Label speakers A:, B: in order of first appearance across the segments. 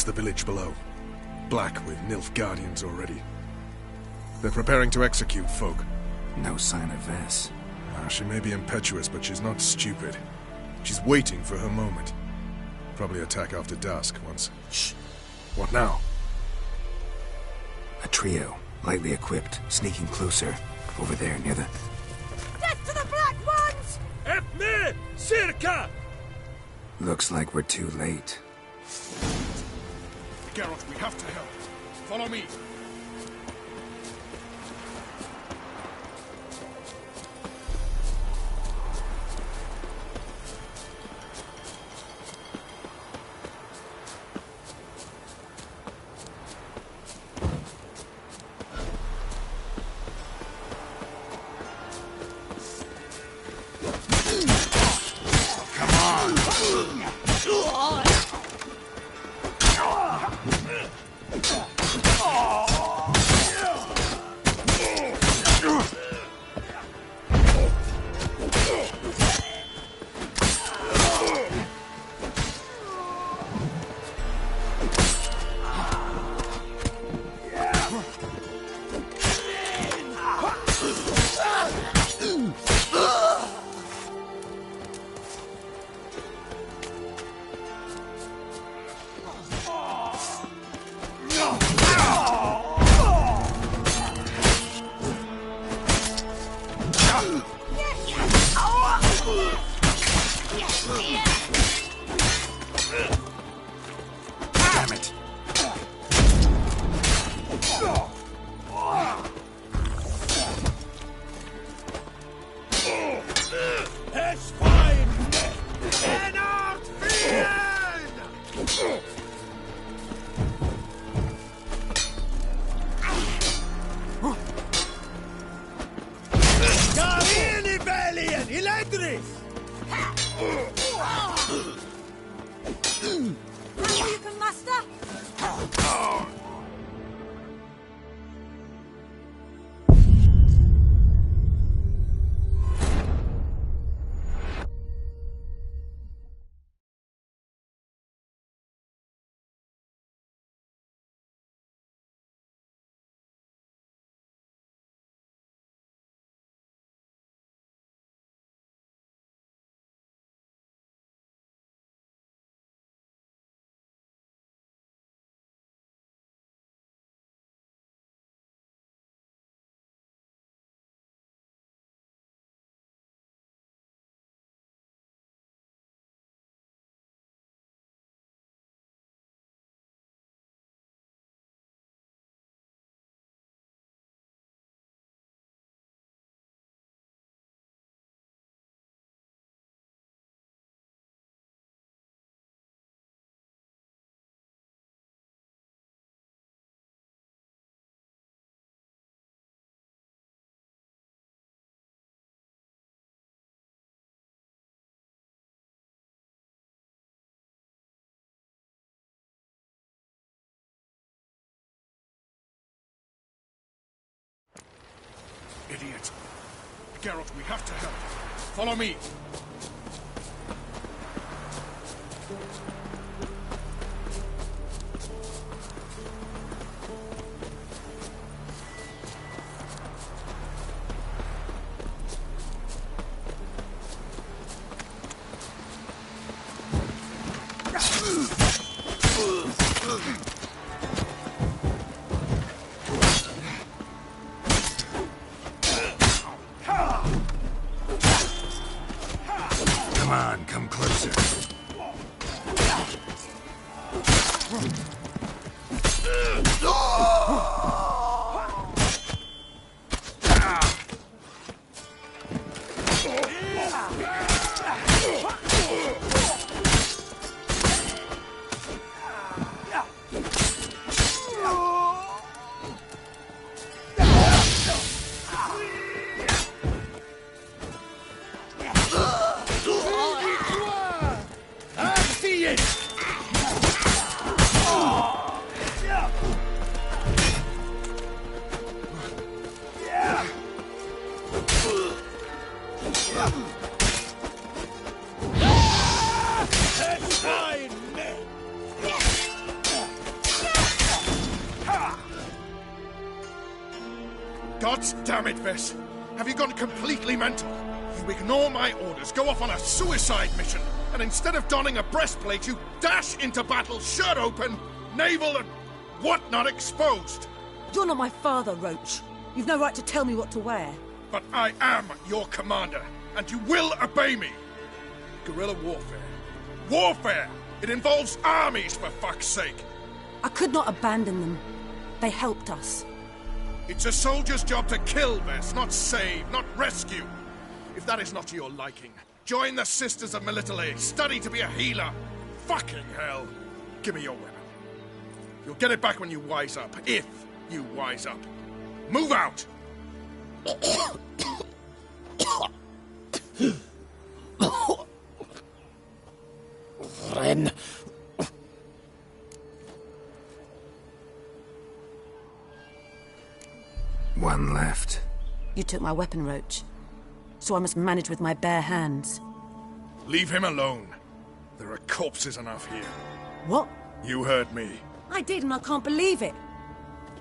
A: the village below. Black with Nilfgaardians already. They're preparing to execute folk.
B: No sign of Vess.
A: She may be impetuous, but she's not stupid. She's waiting for her moment. Probably attack after dusk once...
B: Shh.
A: What now?
B: A trio, lightly equipped, sneaking closer. Over there, near the...
C: Death to the Black Ones!
D: Epme! Circa!
B: Looks like we're too late.
A: Geralt, we have to help. Follow me.
B: Damn it!
D: Es Feinde! En Art Fien! Garini Valian! Electris!
C: Now you can muster!
A: Idiot. Geralt, we have to help. Follow me.
B: Come on, come closer.
A: What? Damn it, Vess. Have you gone completely mental? You ignore my orders, go off on a suicide mission, and instead of donning a breastplate, you dash into battle shirt open, navel and whatnot exposed.
C: You're not my father, Roach. You've no right to tell me what to wear.
A: But I am your commander, and you will obey me. Guerrilla warfare. Warfare! It involves armies, for fuck's sake.
C: I could not abandon them. They helped us.
A: It's a soldier's job to kill, Vess, not save, not rescue. If that is not to your liking, join the Sisters of Melitele, study to be a healer. Fucking hell. Give me your weapon. You'll get it back when you wise up, if you wise up. Move out!
D: Ren.
B: One left.
C: You took my weapon, Roach. So I must manage with my bare hands.
A: Leave him alone. There are corpses enough here.
C: What?
A: You heard me.
C: I did, and I can't believe it.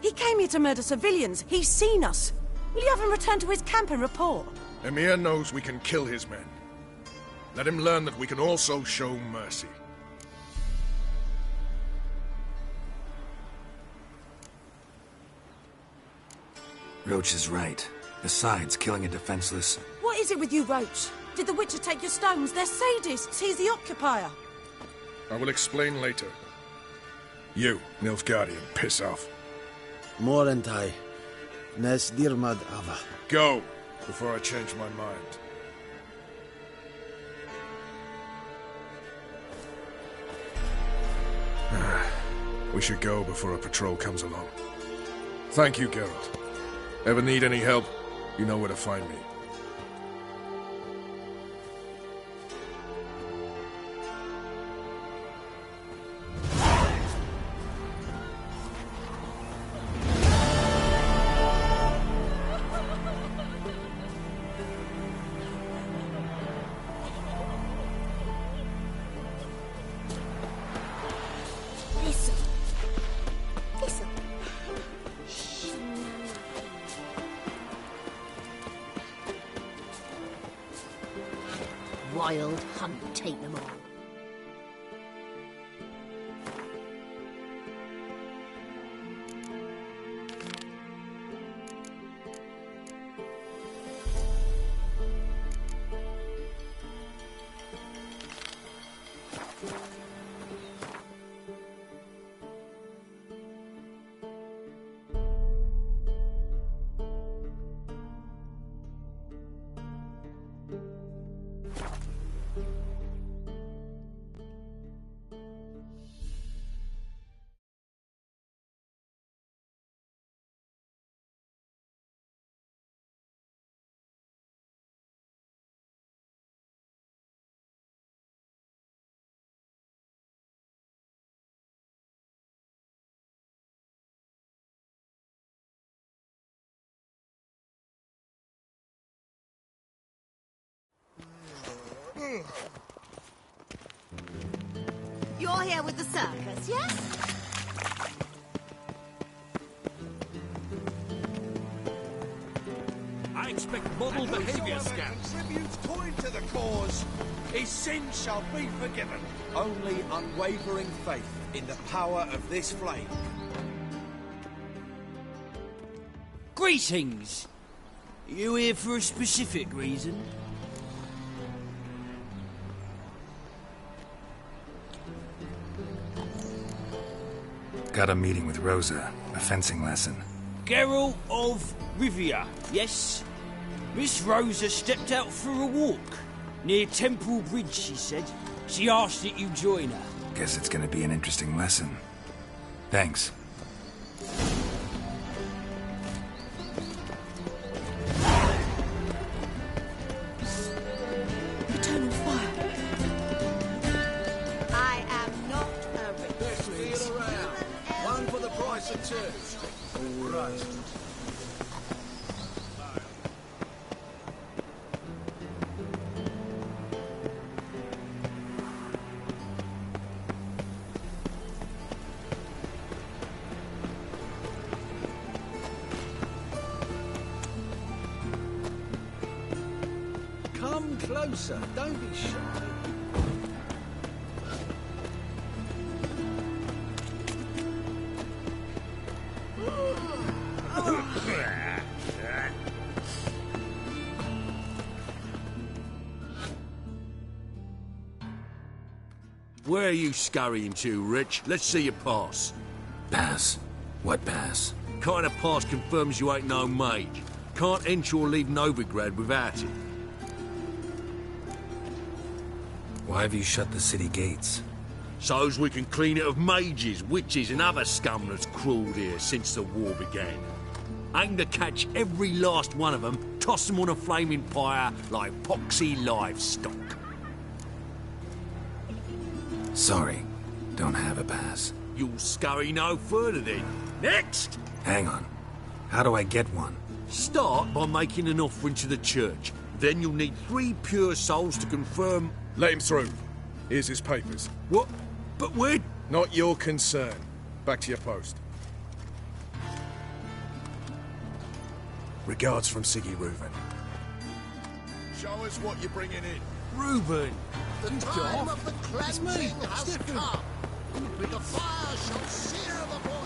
C: He came here to murder civilians. He's seen us. Will you have him return to his camp and report?
A: Emir knows we can kill his men. Let him learn that we can also show mercy.
B: Roach is right. Besides, killing a defenseless...
C: What is it with you, Roach? Did the Witcher take your stones? They're sadists. He's the occupier.
A: I will explain later. You, Nilfgaardian, piss off.
D: Morentai. Nes dirmad ava.
A: Go, before I change my mind. We should go before a patrol comes along. Thank you, Geralt. Ever need any help, you know where to find me.
E: Wild hunt, take them all.
F: You're here with the circus, yes?
D: I expect model behavior scans.
G: Contributes coin to the cause. His sins shall be forgiven. Only unwavering faith in the power of this flame.
H: Greetings! You here for a specific reason?
B: Got a meeting with Rosa. A fencing lesson.
H: Geralt of Rivia, yes? Miss Rosa stepped out for a walk. Near Temple Bridge, she said. She asked that you join her.
B: Guess it's gonna be an interesting lesson. Thanks.
C: Eternal fire.
F: I am not a rich.
G: Best deal around. One for the price of two. All right.
D: Come closer. Don't be shy.
I: Where are you scurrying to, Rich? Let's see your pass.
B: Pass? What pass?
I: Kind of pass confirms you ain't no mage. Can't enter or leave Novigrad without it.
B: Why have you shut the city gates?
I: So's we can clean it of mages, witches and other scum that's crawled here since the war began. Aim to catch every last one of them, toss them on a flaming pyre like poxy livestock.
B: Sorry, don't have a pass.
I: You'll scurry no further then. Next!
B: Hang on. How do I get one?
I: Start by making an offering to the church. Then you'll need 3 pure souls to confirm...
A: Let him through. Here's his papers.
I: What? But where...
A: Not your concern. Back to your post.
B: Regards from Siggy Reuven.
A: Show us what you're bringing in.
I: Reuben!
F: The time of the cleansing has come. With the fire shall sear the boils.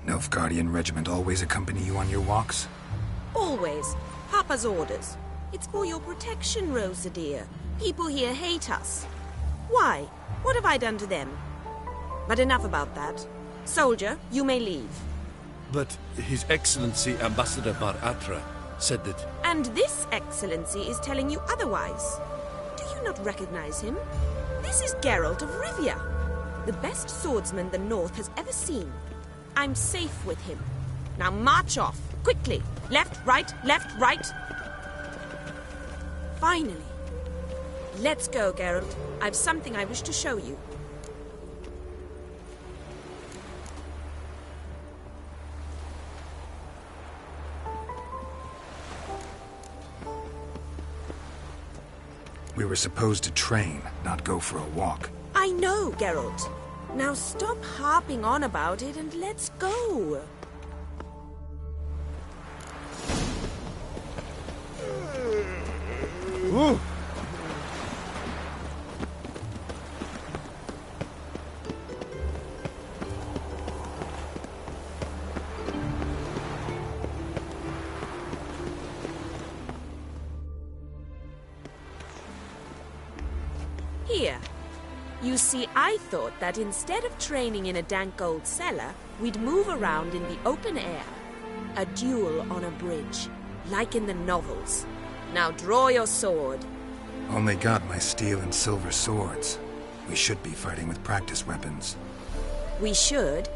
B: Nilfgaardian regiment always accompany you on your walks?
C: Always. Papa's orders. It's for your protection, Rosa dear. People here hate us. Why? What have I done to them? But enough about that. Soldier, you may leave.
J: But His Excellency Ambassador Bar Atra said that...
C: And this excellency is telling you otherwise. Do you not recognize him? This is Geralt of Rivia, the best swordsman the North has ever seen. I'm safe with him. Now march off, quickly. Left, right, left, right. Finally. Let's go, Geralt. I've something I wish to show you.
B: We were supposed to train, not go for a walk.
C: I know, Geralt. Now stop harping on about it and let's go.
A: Ooh.
C: Here. You see, I thought that instead of training in a dank old cellar, we'd move around in the open air. A duel on a bridge, like in the novels. Now draw your sword.
B: Only got my steel and silver swords. We should be fighting with practice weapons.
C: We should,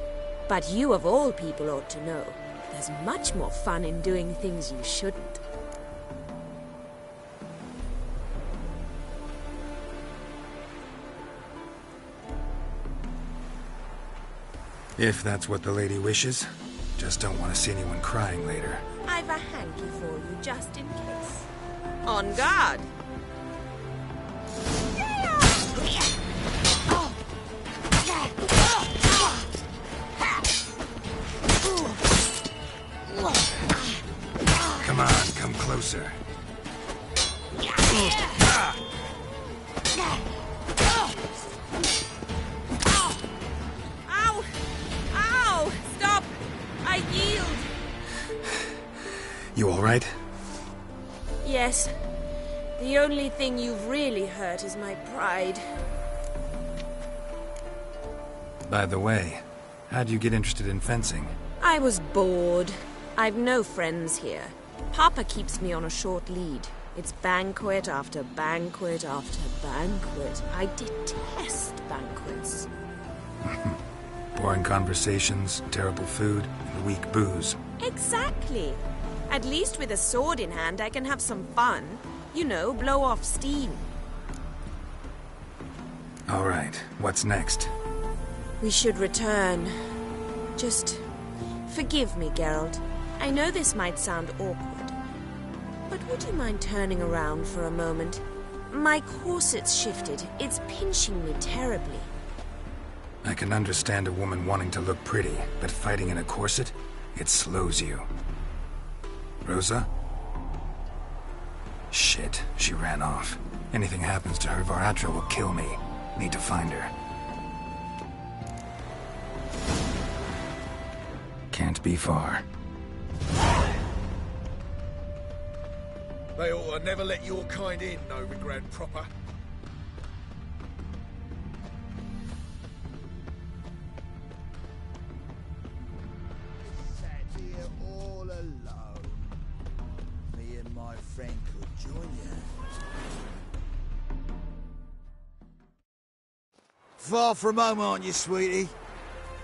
C: but you of all people ought to know. There's much more fun in doing things you shouldn't.
B: If that's what the lady wishes. Just don't want to see anyone crying later.
C: I've a hanky for you, just in case. On guard!
B: Come on, come closer.
C: Ow! Ow! Stop! I yield!
B: You all right?
C: Yes. The only thing you've really hurt is my pride.
B: By the way, how'd you get interested in fencing?
C: I was bored. I've no friends here. Papa keeps me on a short lead. It's banquet after banquet after banquet. I detest banquets.
B: Boring conversations, terrible food, and weak booze.
C: Exactly. At least with a sword in hand, I can have some fun. You know, blow off steam.
B: All right, what's next?
C: We should return. Just forgive me, Geralt. I know this might sound awkward, but would you mind turning around for a moment? My corset's shifted. It's pinching me terribly.
B: I can understand a woman wanting to look pretty, but fighting in a corset, it slows you. Rosa? Shit, she ran off. Anything happens to her, Varatra will kill me. Need to find her. Can't be far.
A: They ought to never let your kind in, Novigrad proper.
F: Sat here all alone. Me and my friend could join you. Far from home, aren't you, sweetie?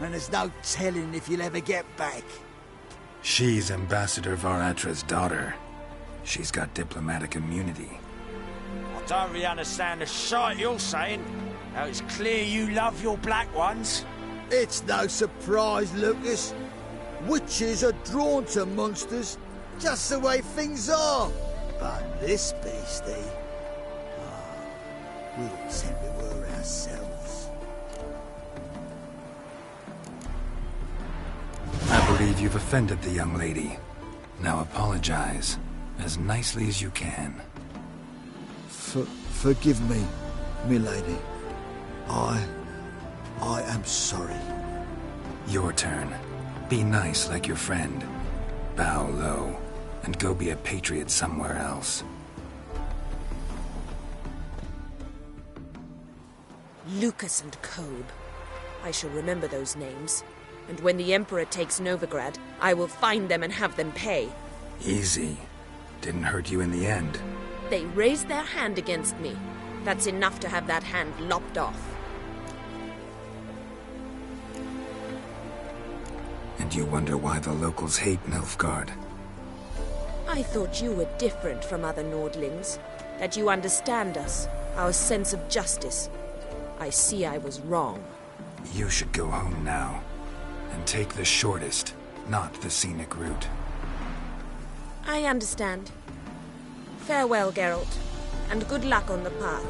F: And there's no telling if you'll ever get back.
B: She's Ambassador Varatra's daughter. She's got diplomatic immunity.
H: I don't really understand the shite you're saying. Now it's clear you love your black ones.
F: It's no surprise, Lucas. Witches are drawn to monsters, just the way things are. But this beastie, we'll tend to her ourselves.
B: I believe you've offended the young lady. Now apologize, as nicely as you can.
F: Forgive me, milady. I am sorry.
B: Your turn. Be nice like your friend. Bow low, and go be a patriot somewhere else.
C: Lucas and Kobe. I shall remember those names. And when the Emperor takes Novigrad, I will find them and have them pay.
B: Easy. Didn't hurt you in the end.
C: They raised their hand against me. That's enough to have that hand lopped off.
B: And you wonder why the locals hate Nilfgaard.
C: I thought you were different from other Nordlings. That you understand us, our sense of justice. I see I was wrong.
B: You should go home now. And take the shortest, not the scenic route.
C: I understand. Farewell, Geralt, and good luck on the path.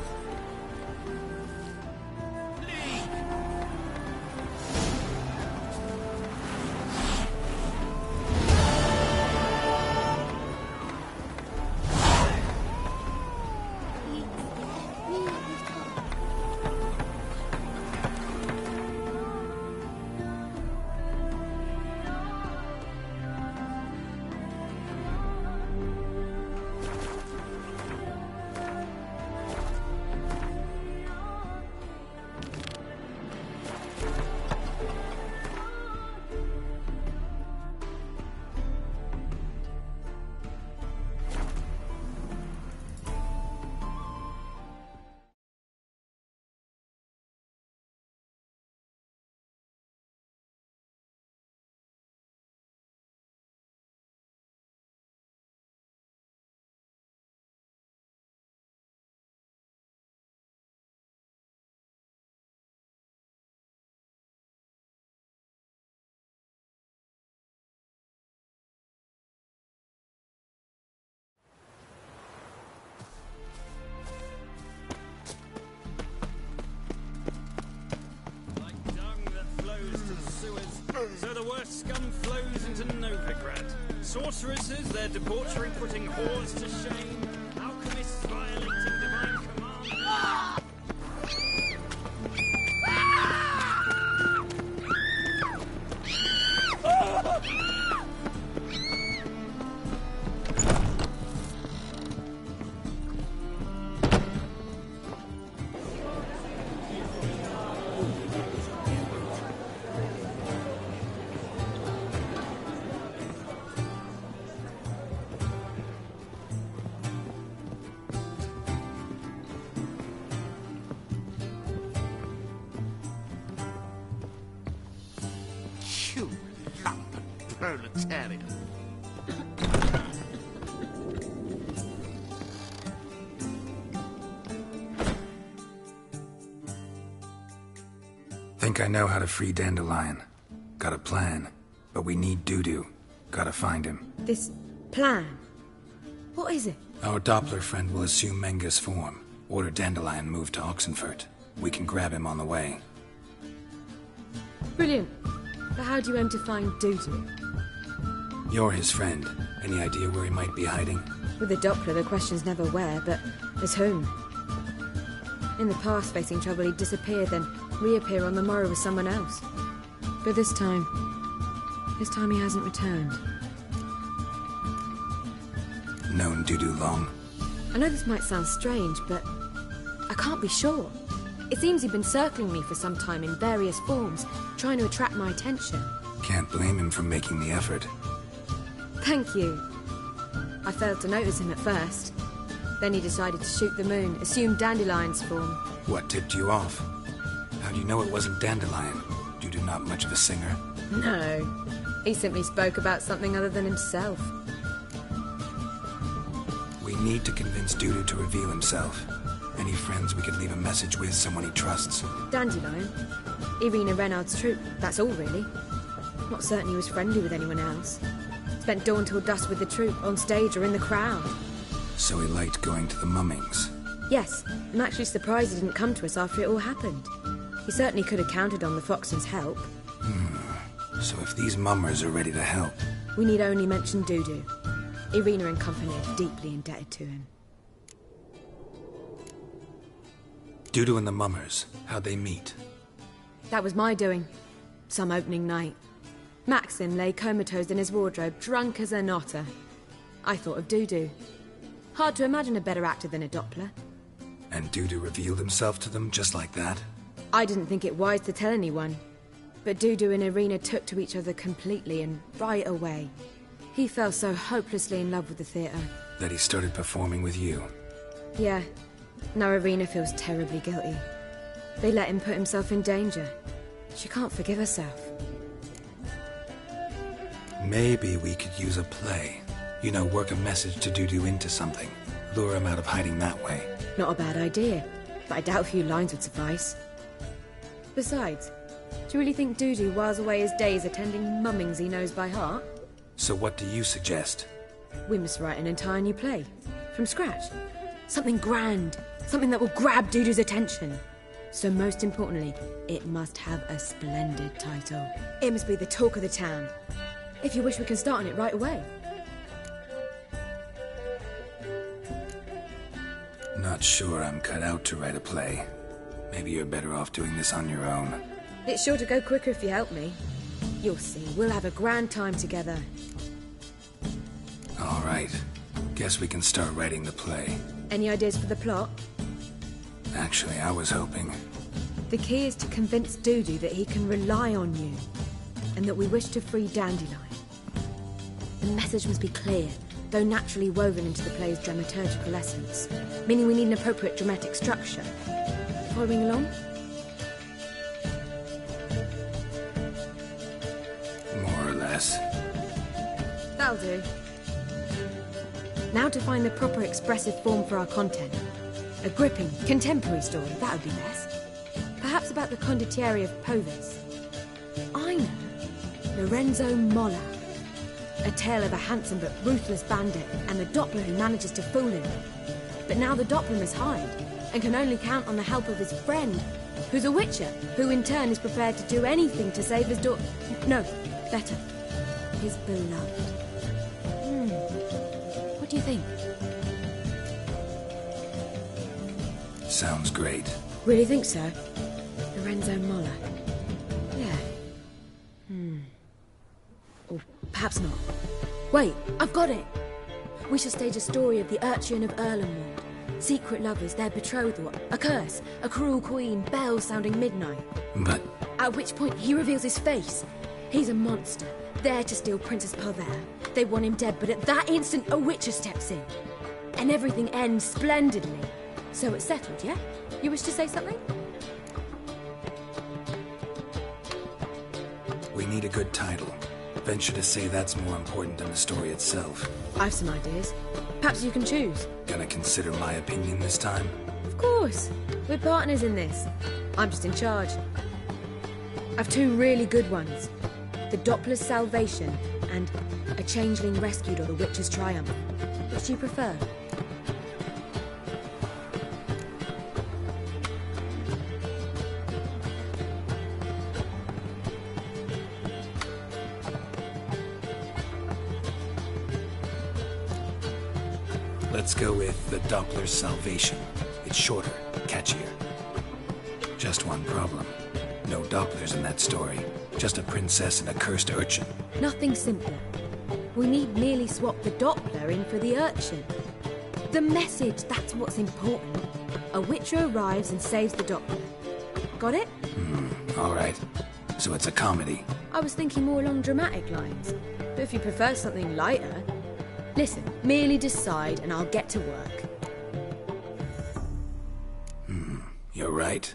K: So the worst scum flows into Novigrad. Sorceresses, their debauchery putting whores to shame. Alchemists violating divine command.
F: You lumpen proletarian.
B: Think I know how to free Dandelion. Got a plan. But we need Dudu. Gotta find him.
C: This plan? What is it?
B: Our Doppler friend will assume Menga's form. Order Dandelion moved to Oxenfurt. We can grab him on the way.
C: Brilliant. But how do you aim to find Dudu?
B: You're his friend. Any idea where he might be hiding?
C: With the Doppler, the question's never where, but as whom. In the past, facing trouble, he'd disappear, then reappear on the morrow with someone else. But this time he hasn't returned.
B: Known Dudu long?
C: I know this might sound strange, but I can't be sure. It seems he'd been circling me for some time in various forms, trying to attract my attention.
B: Can't blame him for making the effort.
C: Thank you. I failed to notice him at first. Then he decided to shoot the moon, assume Dandelion's form.
B: What tipped you off? How do you know it wasn't Dandelion? Dudu not much of a singer.
C: No. He simply spoke about something other than himself.
B: We need to convince Dudu to reveal himself. Any friends we could leave a message with, someone he trusts?
C: Dandelion? Irina Renard's troupe, that's all really. Not certain he was friendly with anyone else. Spent dawn till dusk with the troupe, on stage or in the crowd.
B: So he liked going to the mummings?
C: Yes, I'm actually surprised he didn't come to us after it all happened. He certainly could have counted on the Foxton's help.
B: So if these mummers are ready to help...
C: We need only mention Dudu. Irina and company are deeply indebted to him.
B: Dudu and the mummers, how'd they meet?
C: That was my doing. Some opening night. Maxim lay comatose in his wardrobe, drunk as an otter. I thought of Dudu. Hard to imagine a better actor than a Doppler.
B: And Dudu revealed himself to them just like that?
C: I didn't think it wise to tell anyone. But Dudu and Irina took to each other completely and right away. He fell so hopelessly in love with the theatre.
B: That he started performing with you?
C: Yeah. Now Irina feels terribly guilty. They let him put himself in danger. She can't forgive herself.
B: Maybe we could use a play. You know, work a message to Dudu into something. Lure him out of hiding that way.
C: Not a bad idea, but I doubt a few lines would suffice. Besides, do you really think Dudu whiles away his days attending mummings he knows by heart?
B: So what do you suggest?
C: We must write an entire new play. From scratch. Something grand. Something that will grab Dudu's attention. So most importantly, it must have a splendid title. It must be the talk of the town. If you wish, we can start on it right away.
B: Not sure I'm cut out to write a play. Maybe you're better off doing this on your own.
C: It's sure to go quicker if you help me. You'll see, we'll have a grand time together.
B: All right. Guess we can start writing the play.
C: Any ideas for the plot?
B: Actually, I was hoping.
C: The key is to convince Dudu that he can rely on you, and that we wish to free Dandelion. The message must be clear, though naturally woven into the play's dramaturgical essence, meaning we need an appropriate dramatic structure. Following along?
B: More or less.
C: That'll do. Now to find the proper expressive form for our content. A gripping, contemporary story, that would be best. Perhaps about the condottieri of Povis. I know. Lorenzo Molla. A tale of a handsome but ruthless bandit and the Doppler who manages to fool him. But now the Doppler must hide and can only count on the help of his friend, who's a witcher, who in turn is prepared to do anything to save his daughter. No, better. His beloved. What do you think?
B: Sounds great.
C: Really think so? Lorenzo Molla. Yeah. Or perhaps not. Wait, I've got it! We shall stage a story of the Urchin of Erlenwald. Secret lovers, their betrothal, a curse, a cruel queen, bells sounding midnight.
B: But...
C: At which point he reveals his face. He's a monster, there to steal Princess Parvera. They want him dead, but at that instant a witcher steps in. And everything ends splendidly. So it's settled, yeah? You wish to say something?
B: We need a good title. Venture to say that's more important than the story itself.
C: I've some ideas. Perhaps you can choose.
B: Gonna consider my opinion this time?
C: Of course. We're partners in this. I'm just in charge.
L: I've two really good ones. The Doppler's Salvation and A Changeling Rescued or The Witcher's Triumph. Which do you prefer?
B: Let's go with the Doppler's Salvation. It's shorter, catchier. Just one problem. No Dopplers in that story. Just a princess and a cursed urchin.
L: Nothing simpler. We need merely swap the Doppler in for the urchin. The message, that's what's important. A Witcher arrives and saves the Doppler. Got it?
B: All right. So it's a comedy.
L: I was thinking more along dramatic lines. But if you prefer something lighter... Listen, merely decide and I'll get to work.
B: You're right.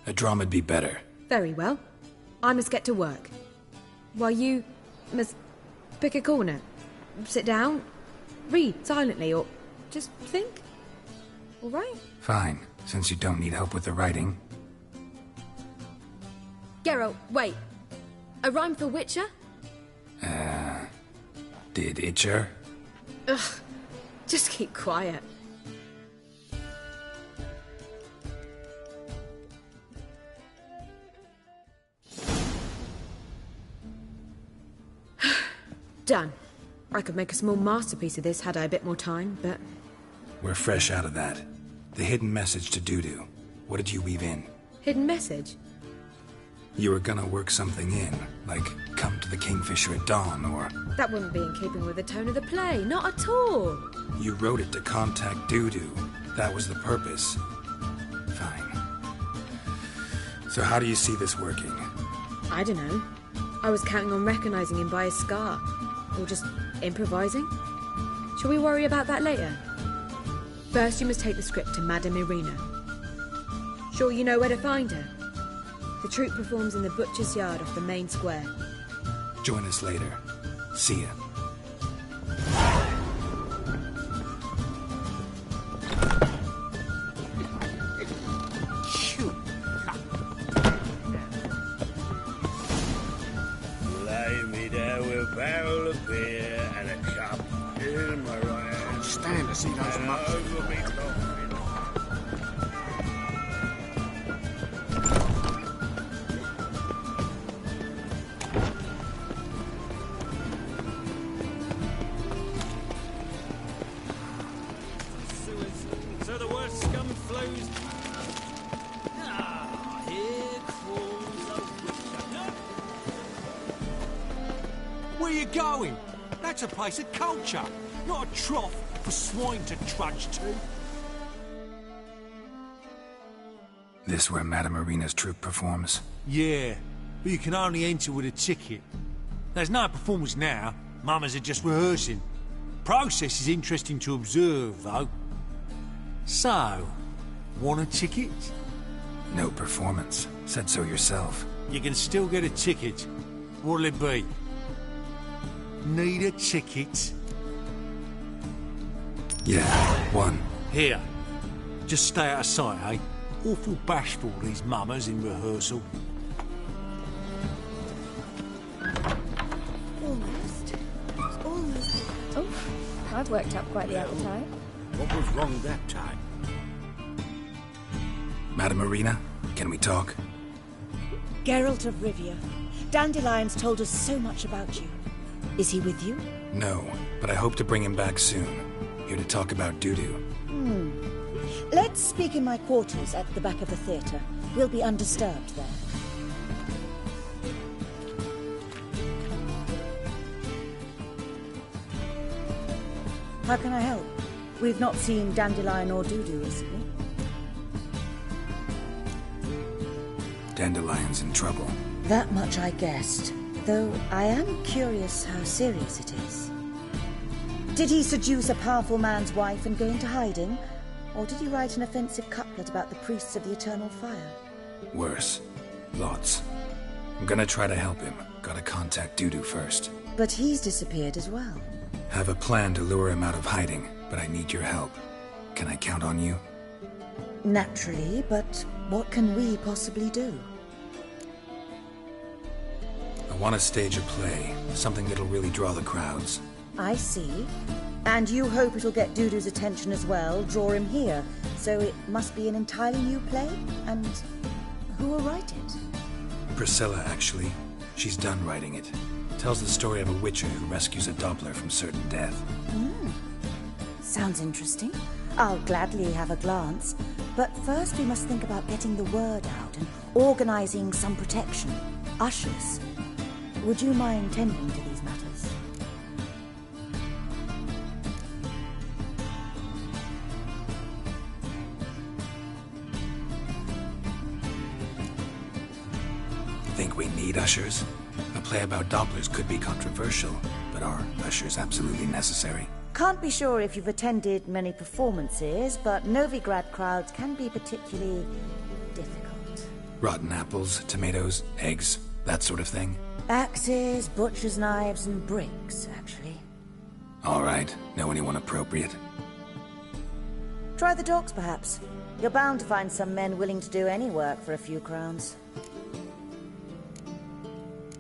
B: A drama'd be better.
L: Very well. I must get to work. While you must pick a corner. Sit down, read silently, or just think. All right?
B: Fine, since you don't need help with the writing.
L: Geralt, wait. A rhyme for Witcher?
B: Did Itcher?
L: Ugh, just keep quiet. Done. I could make a small masterpiece of this had I a bit more time, but...
B: We're fresh out of that. The hidden message to Dudu. What did you weave in?
L: Hidden message?
B: You were gonna work something in, like come to the Kingfisher at dawn, or...
L: That wouldn't be in keeping with the tone of the play, not at all.
B: You wrote it to contact Dudu. That was the purpose. Fine. So how do you see this working?
L: I don't know. I was counting on recognizing him by his scar. Or just improvising. Shall we worry about that later? First, you must take the script to Madame Irina. Sure you know where to find her? The troupe performs in the butcher's yard off the main square.
B: Join us later. See ya.
I: Lay me there with a barrel of beer and a cup in my right hand.
A: Can't stand to see those mucks.
I: Over me coffin.
K: So the worst scum flows. Ah, here crawls a witcher.
G: Where you going? That's a place of culture, not a trough for swine to trudge to.
B: This where Madame Irina's troupe performs?
M: Yeah, but you can only enter with a ticket. There's no performance now. Mamas are just rehearsing. Process is interesting to observe, though. So, want a ticket?
B: No performance. Said so yourself.
M: You can still get a ticket. What'll it be? Need a ticket?
B: Yeah, one.
M: Here. Just stay out of sight, eh? Awful bashful, these mamas in rehearsal.
N: Almost. Almost. Oh, I've worked up quite the appetite.
I: What was wrong that time?
B: Madame Irina, can we talk?
O: Geralt of Rivia. Dandelion's told us so much about you. Is he with you?
B: No, but I hope to bring him back soon. Here to talk about Dudu.
O: Let's speak in my quarters at the back of the theatre. We'll be undisturbed there. How can I help? We've not seen Dandelion or Dudu recently.
B: Dandelion's in trouble.
O: That much I guessed, though I am curious how serious it is. Did he seduce a powerful man's wife and go into hiding? Or did he write an offensive couplet about the priests of the eternal fire?
B: Worse. Lots. I'm gonna try to help him. Gotta contact Dudu first.
O: But he's disappeared as well.
B: Have a plan to lure him out of hiding, but I need your help. Can I count on you?
O: Naturally, but what can we possibly do?
B: want to stage a play, something that'll really draw the crowds.
O: I see. And you hope it'll get Dudu's attention as well, draw him here. So it must be an entirely new play? And who will write it?
B: Priscilla, actually. She's done writing it. Tells the story of a witcher who rescues a Doppler from certain death.
O: Sounds interesting. I'll gladly have a glance. But first we must think about getting the word out and organizing some protection. Ushers. Would you mind tending to these matters?
B: Think we need ushers? A play about Dopplers could be controversial, but are ushers absolutely necessary?
O: Can't be sure if you've attended many performances, but Novigrad crowds can be particularly difficult.
B: Rotten apples, tomatoes, eggs, that sort of thing?
O: Axes, butcher's knives, and bricks, actually.
B: All right. Know anyone appropriate?
O: Try the docks, perhaps. You're bound to find some men willing to do any work for a few crowns.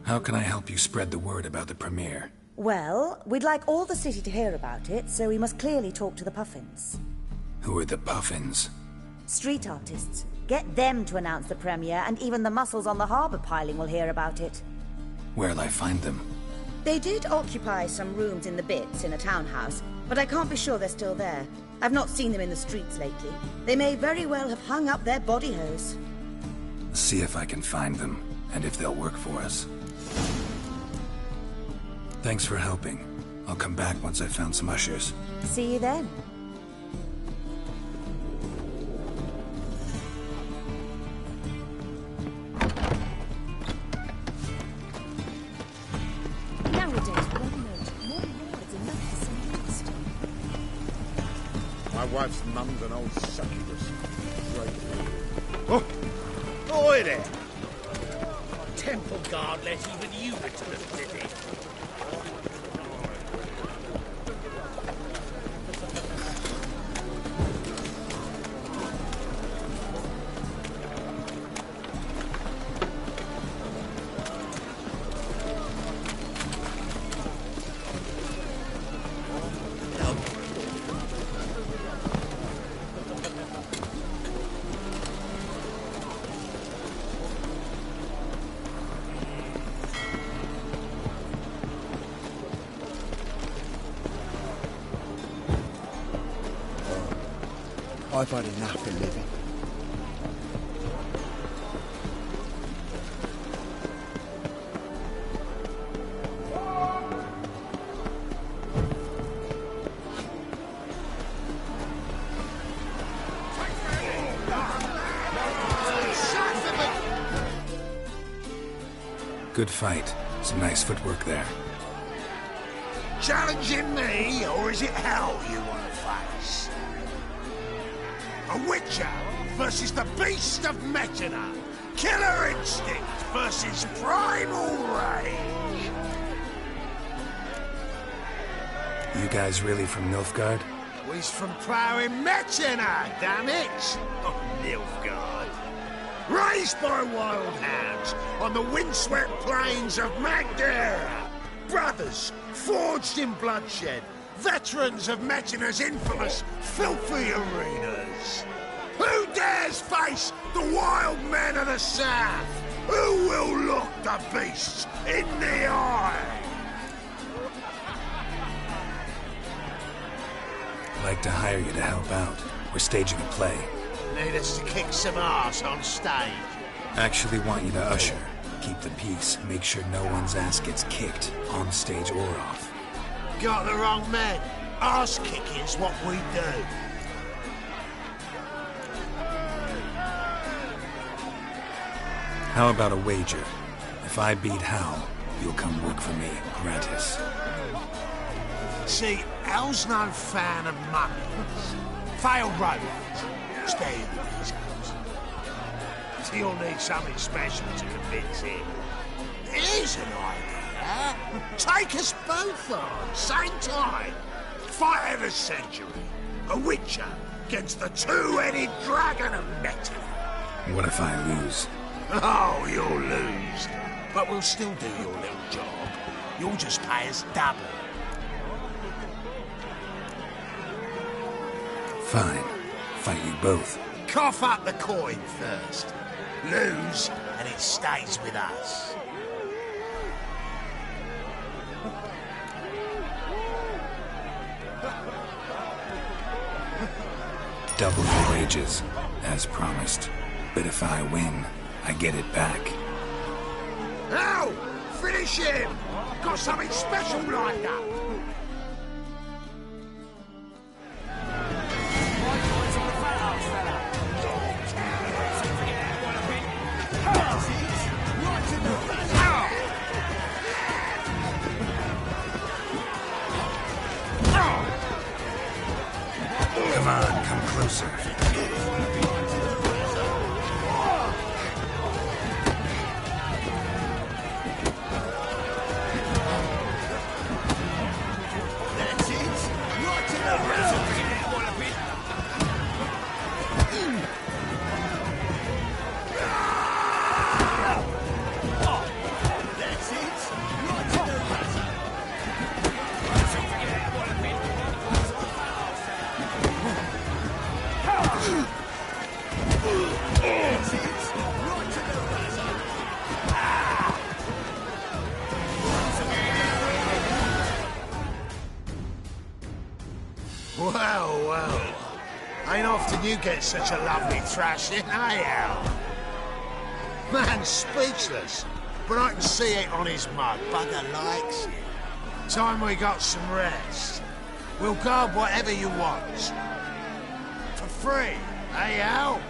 B: How can I help you spread the word about the premiere?
O: Well, we'd like all the city to hear about it, so we must clearly talk to the Puffins.
B: Who are the Puffins?
O: Street artists. Get them to announce the premiere, and even the muscles on the harbour piling will hear about it.
B: Where'll I find them?
O: They did occupy some rooms in the Bits in a townhouse, but I can't be sure they're still there. I've not seen them in the streets lately. They may very well have hung up their body hose.
B: See if I can find them, and if they'll work for us. Thanks for helping. I'll come back once I've found some ushers.
O: See you then.
N: Nowadays, one note, more words enough to send lost.
G: My wife's mum's an old succubus. Oh! Oi there! Temple guard let even you return, did he? I've had enough of living.
B: Good fight. Some nice footwork there.
G: Challenging me, or is it hell you want to face? A witcher versus the beast of Metina. Killer instinct versus primal rage.
B: You guys really from Nilfgaard?
G: We's from ploughing Metina, damn it! Oh, Nilfgaard. Raised by wild hounds on the windswept plains of Magdera. Brothers forged in bloodshed. Veterans of Metina's infamous, filthy arenas. Who dares face the wild men of the south? Who will look the beasts in the eye?
B: I'd like to hire you to help out. We're staging a play.
G: Need us to kick some ass on stage.
B: Actually want you to usher. Keep the peace. Make sure no one's ass gets kicked, on stage or off.
G: Got the wrong man. Arse kicking's what we do.
B: How about a wager? If I beat Hal, you'll come work for me, gratis.
G: See, Hal's no fan of mummies. Failed robots. Stay in the discos. So you'll need something special to convince him. Here's an idea. Take us both on, same time. Fight of the century. A witcher against the two-headed dragon of Metina.
B: What if I lose?
G: Oh, you'll lose. but we'll still do your little job. You'll just pay us double.
B: Fine. Fight you both.
G: Cough up the coin first. Lose, and it stays with us.
B: Double your wages, as promised. But if I win, I get it back.
G: Ow! Finish him! Got something special lined up!
B: Come on, come closer.
G: That's it! Right to the round! That's it! Right to the Well, well. Ain't often you get such a lovely thrashing, eh, Al? Man's speechless, but I can see it on his mug. Bugger likes it. Time we got some rest. We'll guard whatever you want. For free, eh, Al?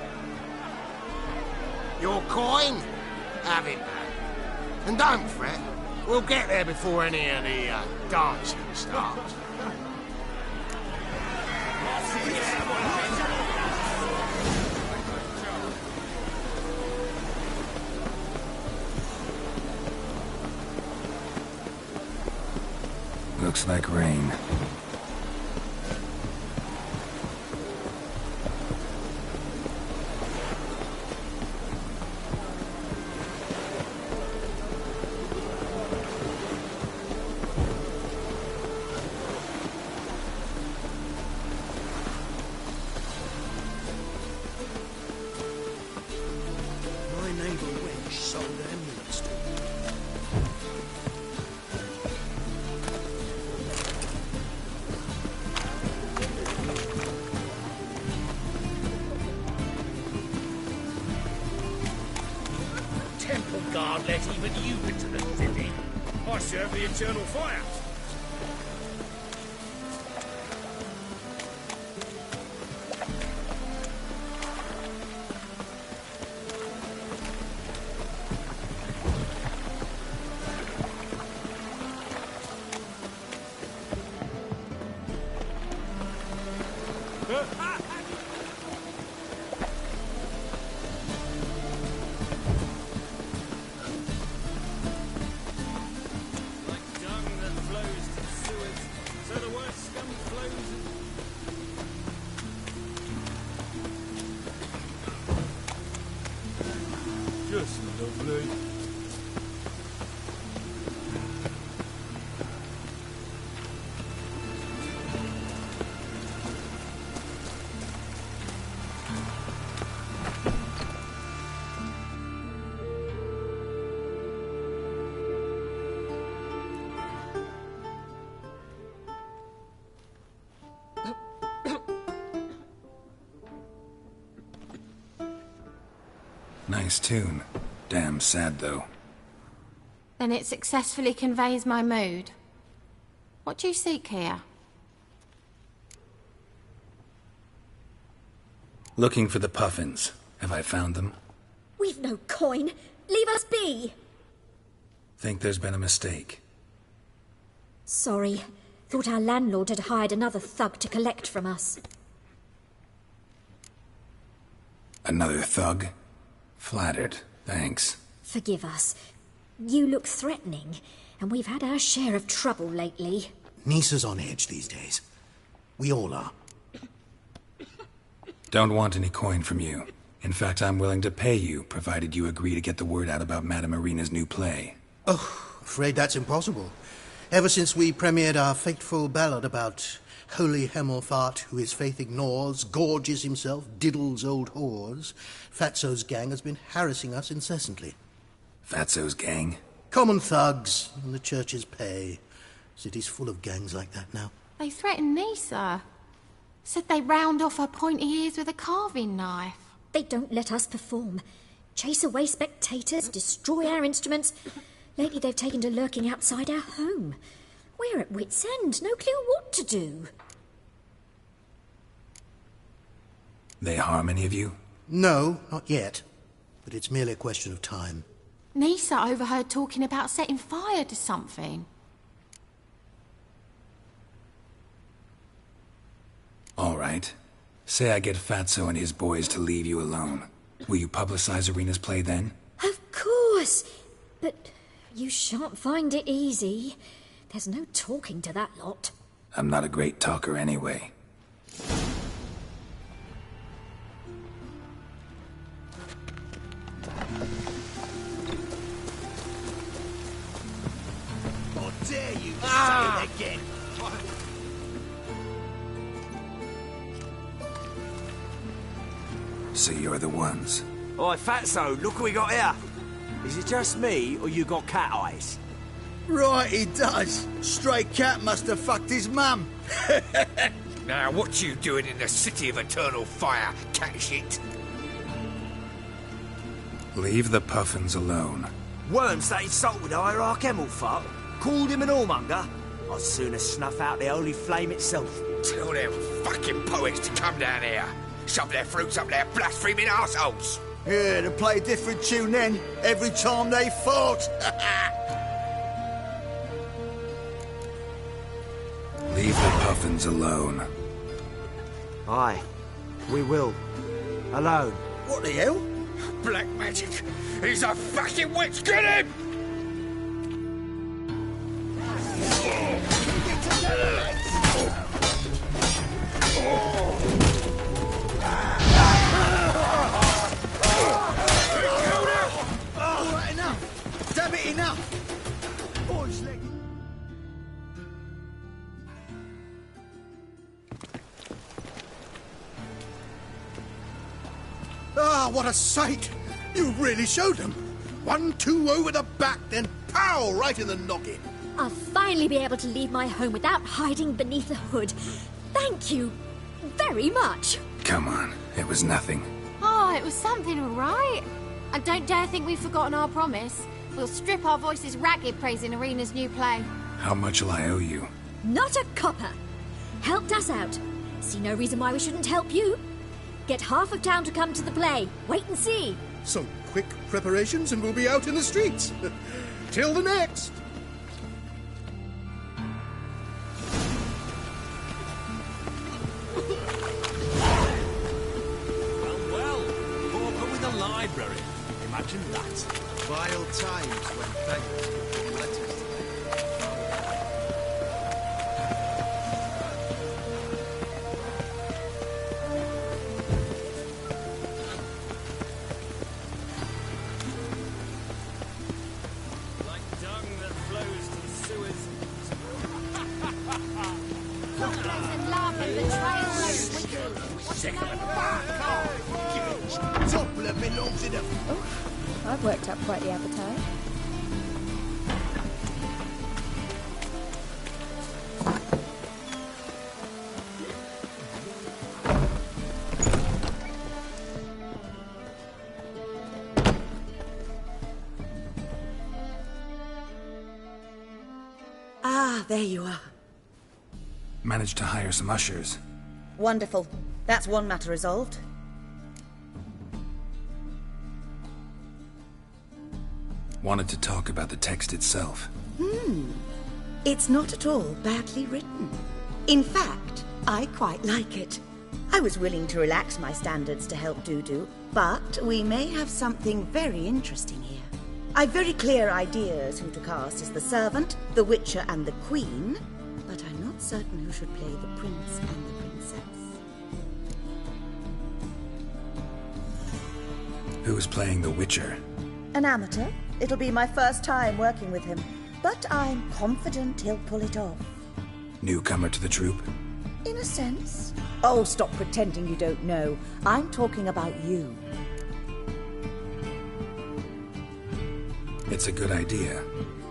G: Your coin? Have it back. And don't fret. We'll get there before any of the dancing starts.
B: Looks like rain.
G: My neighbour Wench sold amulets to me.
K: Temple Guard let even you into the city. I serve the Eternal Fire.
J: Just lovely.
B: Nice tune. Damn sad, though.
P: Then it successfully conveys my mood. What do you seek here?
B: Looking for the puffins. Have I found them?
E: We've no coin. Leave us be.
B: Think there's been a mistake.
E: Sorry. Thought our landlord had hired another thug to collect from us.
B: Another thug? Flattered. Thanks.
E: Forgive us. You look threatening, and we've had our share of trouble lately.
Q: Nisa's on edge these days. We all are.
B: Don't want any coin from you. In fact, I'm willing to pay you, provided you agree to get the word out about Madame Irina's new play.
Q: Oh, afraid that's impossible. Ever since we premiered our fateful ballad about holy Hemelfart, who his faith ignores, gorges himself, diddles old whores, Fatso's gang has been harassing us incessantly.
B: Fatso's gang?
Q: Common thugs in the church's pay. City's full of gangs like that now.
P: They threatened Nisa. Said they round off her pointy ears with a carving knife.
E: They don't let us perform. Chase away spectators, destroy our instruments. Lately they've taken to lurking outside our home. We're at wit's end, no clue what to do.
B: They harm any of you?
Q: No, not yet. But it's merely a question of time.
P: Nisa overheard talking about setting fire to something.
B: All right. Say I get Fatso and his boys to leave you alone. Will you publicize Irina's play then?
E: Of course. But you shan't find it easy. There's no talking to that lot.
B: I'm not a great talker anyway.
G: How dare you say it again?
B: So you're the ones.
H: Oi, Fatso, look what we got here. Is it just me, or you got cat eyes?
F: Right, he does. Stray cat must have fucked his mum.
I: Now, what you doing in the city of eternal fire, cat shit?
B: Leave the puffins alone.
H: Worms that insulted Hierarch Hemelfart, called him an whoremonger. I'd sooner snuff out the holy flame itself.
I: Tell them fucking poets to come down here. Shove their fruits up their blaspheming arseholes.
F: Yeah, to play a different tune then, every time they fought.
B: Leave the puffins alone.
H: Aye, we will. Alone.
F: What the hell?
I: Black magic. He's a fucking witch. Get him!
F: Damn it, enough! Boys, leg.
G: Ah, what a sight! You really showed them. 1-2 over the back, then pow! Right in the noggin.
E: I'll finally be able to leave my home without hiding beneath the hood. Thank you very much.
B: Come on, it was nothing.
P: Oh, it was something, all right. And don't dare think we've forgotten our promise. We'll strip our voices ragged praising Irina's new play.
B: How much will I owe you?
E: Not a copper. Helped us out. See no reason why we shouldn't help you. Get half of town to come to the play. Wait and see.
G: Some quick preparations and we'll be out in the streets. Till the next.
J: Well, open with a library. Imagine that.
D: Vile times when beggars put letters together.
K: Like dung that flows to the sewers.
P: And laugh and betrayal those wicked.
G: Sick of it. Fuck off! Toppler belongs in a...
N: I've worked up quite the appetite.
O: Ah, there you are.
B: Managed to hire some ushers.
O: Wonderful. That's one matter resolved.
B: Wanted to talk about the text itself.
O: It's not at all badly written. In fact, I quite like it. I was willing to relax my standards to help Dudu, but we may have something very interesting here. I've very clear ideas who to cast as the servant, the witcher and the queen, but I'm not certain who should play the prince and the princess.
B: Who's playing the Witcher?
O: An amateur. It'll be my first time working with him, but I'm confident he'll pull it off.
B: Newcomer to the troupe?
O: In a sense. Oh, stop pretending you don't know. I'm talking about you.
B: It's a good idea.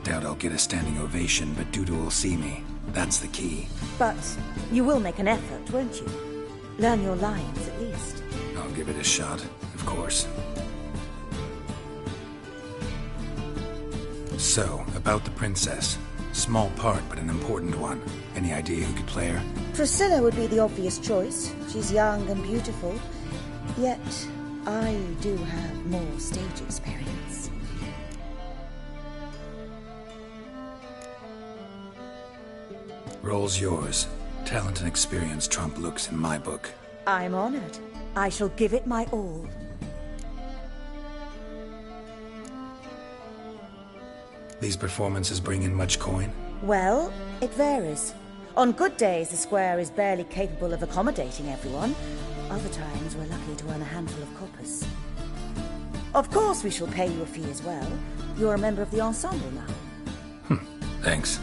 B: Doubt I'll get a standing ovation, but Dudu will see me. That's the key.
O: But you will make an effort, won't you? Learn your lines, at least.
B: I'll give it a shot, of course. So, about the princess. Small part, but an important one. Any idea who could play her?
O: Priscilla would be the obvious choice. She's young and beautiful. Yet, I do have more stage experience.
B: Role's yours. Talent and experience trump looks in my book.
O: I'm honored. I shall give it my all.
B: These performances bring in much coin?
O: Well, it varies. On good days, the square is barely capable of accommodating everyone. Other times, we're lucky to earn a handful of coppers. Of course, we shall pay you a fee as well. You're a member of the ensemble now.
B: Thanks.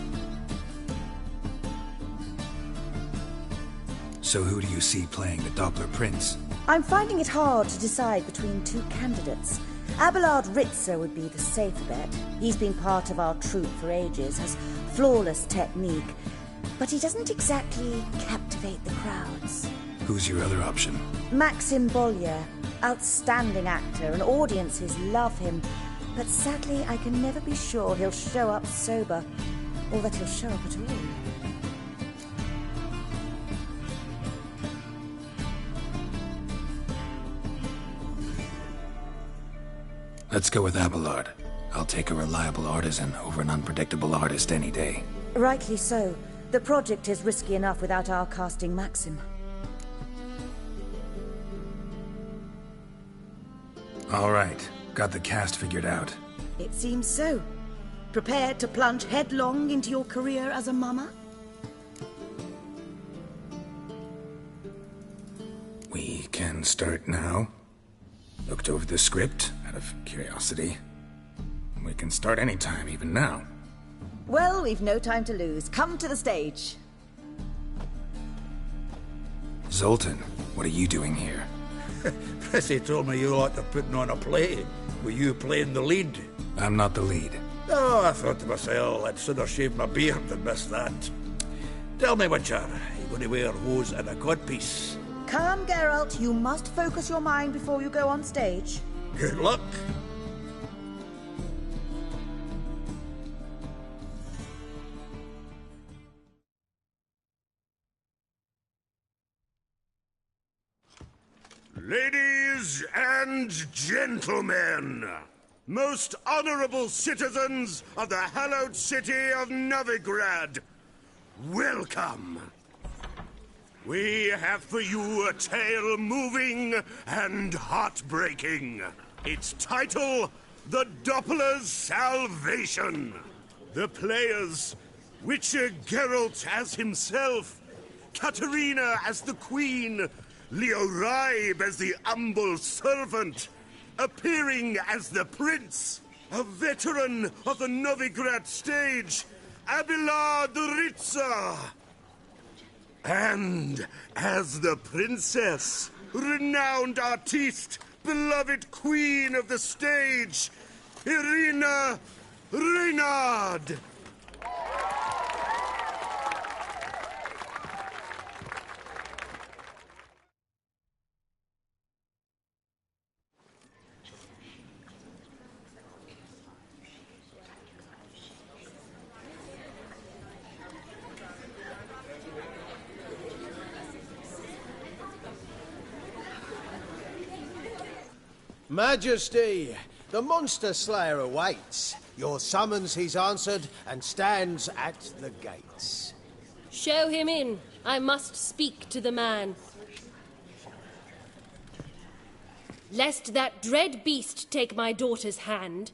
B: So who do you see playing the Doppler Prince?
O: I'm finding it hard to decide between two candidates. Abelard Ritzer would be the safer bet. He's been part of our troupe for ages, has flawless technique, but he doesn't exactly captivate the crowds.
B: Who's your other option?
O: Maxim Bollier, outstanding actor, and audiences love him, but sadly I can never be sure he'll show up sober, or that he'll show up at all.
B: Let's go with Abelard. I'll take a reliable artisan over an unpredictable artist any day.
O: Rightly so. The project is risky enough without our casting Maxim.
B: All right. Got the cast figured out.
O: It seems so. Prepared to plunge headlong into your career as a mama?
B: We can start now. Looked over the script, out of curiosity. We can start anytime, even now.
O: Well, we've no time to lose. Come to the stage.
B: Zoltan, what are you doing here?
R: Prissy told me you ought to putting on a play. Were you playing the lead?
B: I'm not the lead.
R: Oh, I thought to myself, I'd sooner shave my beard than miss that. Tell me, Witcher, are you going to wear hose and a codpiece?
O: Calm, Geralt. You must focus your mind before you go on stage.
R: Good luck.
G: Ladies and gentlemen, most honorable citizens of the hallowed city of Novigrad, welcome. We have for you a tale moving and heartbreaking. Its title, The Doppler's Salvation. The players, Witcher Geralt as himself, Katerina as the Queen, Leo Raib as the humble servant, appearing as the Prince, a veteran of the Novigrad stage, Abelard Ritzer. And as the princess, renowned artiste, beloved queen of the stage, Irina Reynard.
D: Majesty, the monster slayer awaits. Your summons he's answered and stands at the gates.
S: Show him in. I must speak to the man. Lest that dread beast take my daughter's hand.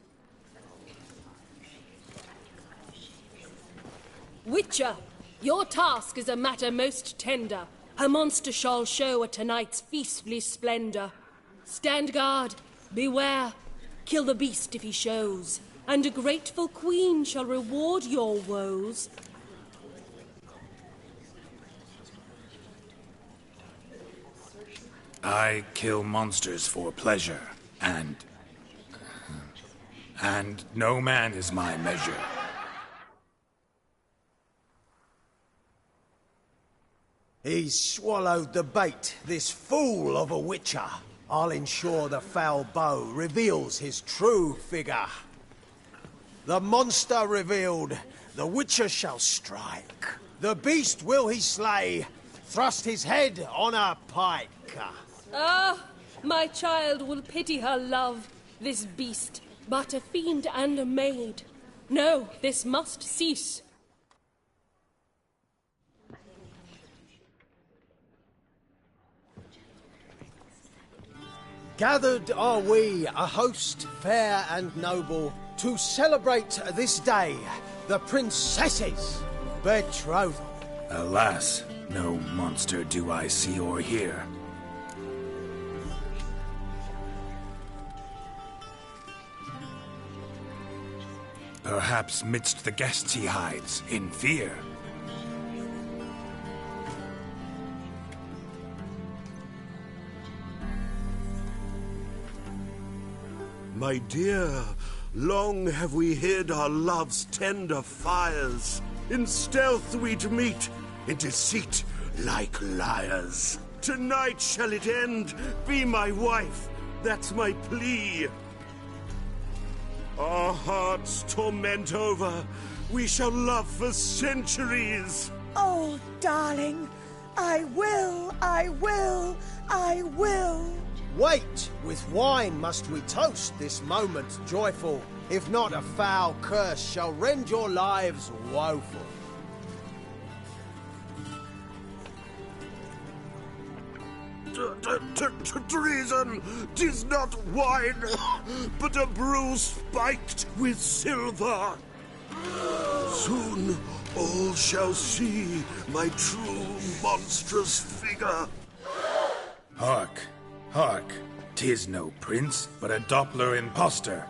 S: Witcher, your task is a matter most tender. Her monster shall show at tonight's feastly splendor. Stand guard, Beware! Kill the beast if he shows, and a grateful queen shall reward your woes.
B: I kill monsters for pleasure, and no man is my measure.
D: He's swallowed the bait, this fool of a witcher. I'll ensure the foul bow reveals his true figure. The monster revealed, the witcher shall strike. The beast will he slay, thrust his head on a pike.
S: Ah, my child will pity her love, this beast, but a fiend and a maid. No, this must cease.
D: Gathered are we, a host fair and noble, to celebrate this day, the princess's betrothal.
B: Alas, no monster do I see or hear. Perhaps midst the guests he hides, in fear.
T: My dear, long have we hid our love's tender fires. In stealth we'd meet, in deceit like liars. Tonight shall it end, be my wife, that's my plea. Our hearts torment over, we shall love for centuries.
O: Oh, darling, I will, I will, I will.
D: Wait, with wine must we toast this moment joyful. If not, a foul curse shall rend your lives woeful.
T: Treason! 'Tis not wine, but a brew spiked with silver. Soon all shall see my true monstrous figure.
B: Hark, hark, 'tis no prince, but a Doppler impostor.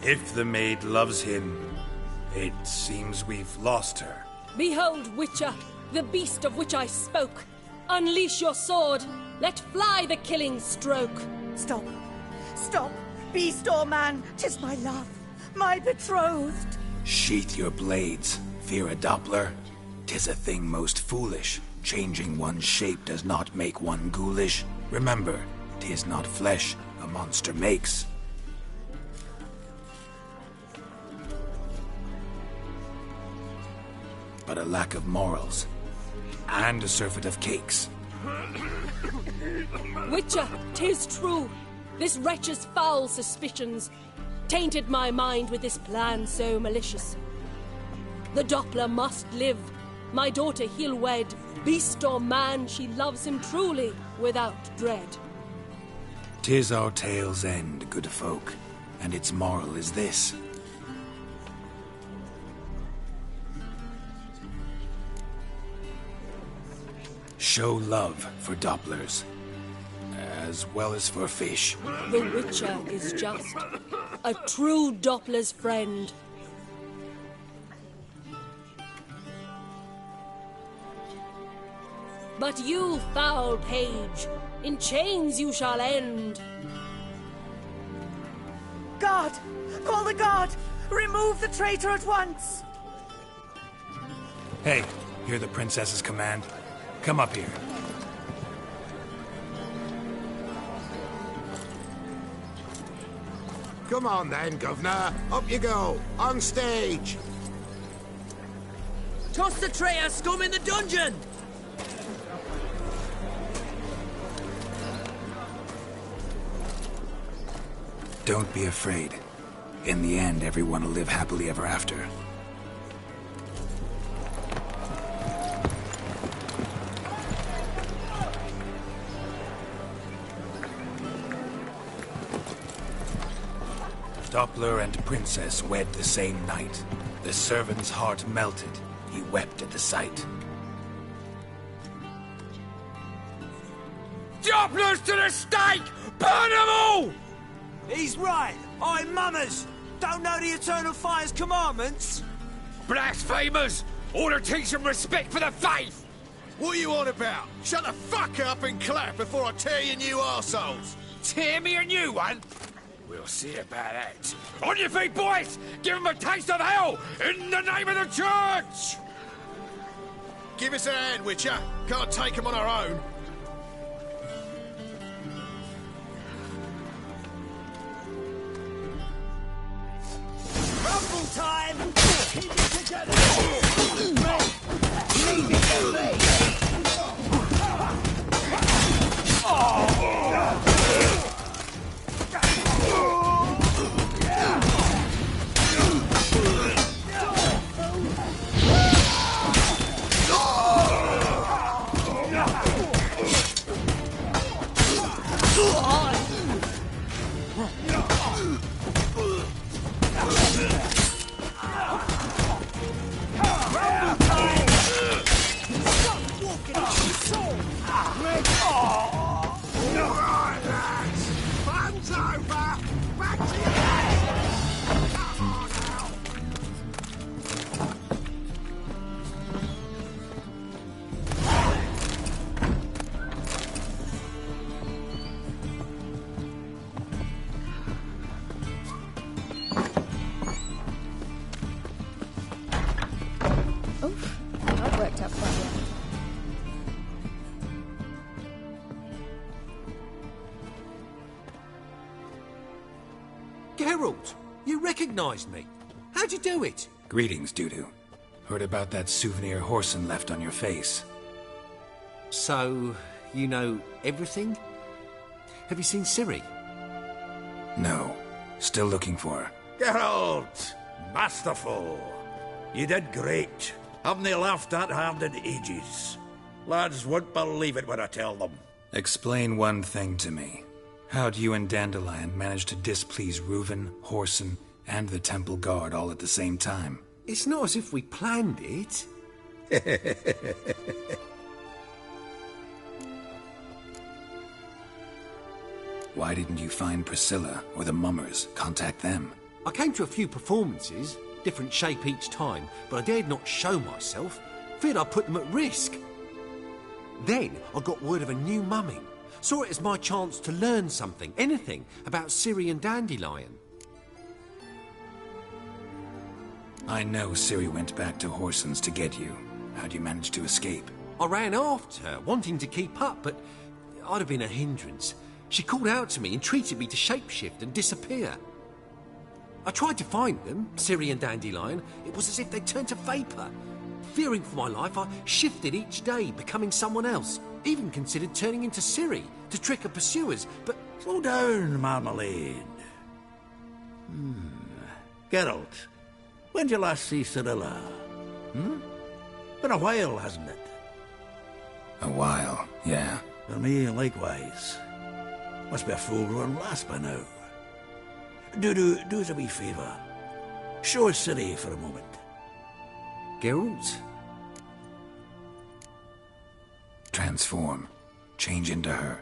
B: If the maid loves him, it seems we've lost her.
S: Behold, Witcher, the beast of which I spoke. Unleash your sword. Let fly the killing stroke.
O: Stop. Stop. Beast or man, 'tis my love, my betrothed.
B: Sheath your blades. Fear a Doppler? 'Tis a thing most foolish. Changing one's shape does not make one ghoulish. Remember, 'tis not flesh a monster makes. But a lack of morals, and a surfeit of cakes.
S: Witcher, 'tis true. This wretch's foul suspicions tainted my mind with this plan so malicious. The Doppler must live. My daughter he'll wed. Beast or man, she loves him truly, without dread.
B: 'Tis our tale's end, good folk, and its moral is this. Show love for Dopplers, as well as for fish.
S: The Witcher is just a true Doppler's friend. But you, foul page, in chains you shall end.
O: Guard! Call the guard! Remove the traitor at once!
B: Hey, hear the princess's command? Come up here.
G: Come on then, Governor. Up you go. On stage.
H: Toss the traitor scum in the dungeon!
B: Don't be afraid. In the end, everyone will live happily ever after. Doppler and Princess wed the same night. The servant's heart melted. He wept at the sight.
H: Dopplers to the stake! Burn them all! He's right. I'm mummers. Don't know the Eternal Fire's commandments? Blasphemers! Order teach them respect for the faith!
A: What are you on about? Shut the fuck up and clap before I tear you new arseholes!
H: Tear me a new one? We'll see about that. On your feet, boys! Give them a taste of hell in the name of the church!
A: Give us a hand, Witcher. Can't take them on our own.
H: Rumble time! Keep it together!
G: Leave it to me!
N: That worked out quite well.
M: Geralt, you recognised me. How'd you do it?
B: Greetings, Dudu. Heard about that souvenir Whoreson left on your face.
M: So, you know everything? Have you seen Ciri?
B: No. Still looking for her.
R: Geralt! Masterful! You did great. Haven't they laughed that hard in ages? Lads won't believe it when I tell them.
B: Explain one thing to me. How'd you and Dandelion manage to displease Reuven, Whoreson, and the Temple Guard all at the same time?
M: It's not as if we planned it.
B: Why didn't you find Priscilla or the Mummers? Contact them.
M: I came to a few performances, different shape each time, but I dared not show myself. Feared I'd put them at risk. Then I got word of a new mumming. Saw it as my chance to learn something, anything, about Ciri and Dandelion.
B: I know Ciri went back to Whoreson's to get you. How'd you manage to escape?
M: I ran after her, wanting to keep up, but I'd have been a hindrance. She called out to me, entreated me to shapeshift and disappear. I tried to find them, Ciri and Dandelion. It was as if they turned to vapour. Fearing for my life, I shifted each day, becoming someone else. Even considered turning into Ciri to trick her pursuers, but...
R: Slow down, Marmalade. Geralt, when did you last see Cirilla? Been a while, hasn't it?
B: A while, yeah.
R: For me, likewise. Must be a full-grown lass by now. Do us a wee favour. Show us Ciri for a moment.
M: Geralt?
B: Transform. Change into her.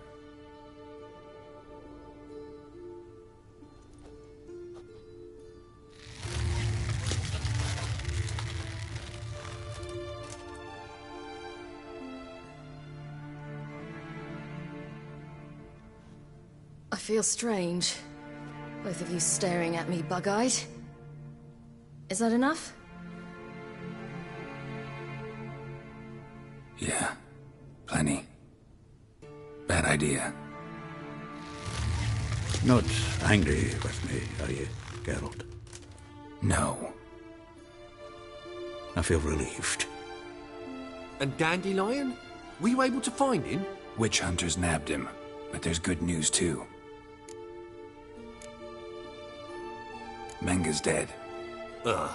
N: I feel strange. Both of you staring at me bug-eyed. Is that enough?
B: Yeah. Plenty. Bad idea.
R: Not angry with me, are you, Geralt?
B: No.
R: I feel relieved.
M: And Dandelion? Were you able to find him?
B: Witch hunters nabbed him, but there's good news too. Menga's dead.
M: Ugh,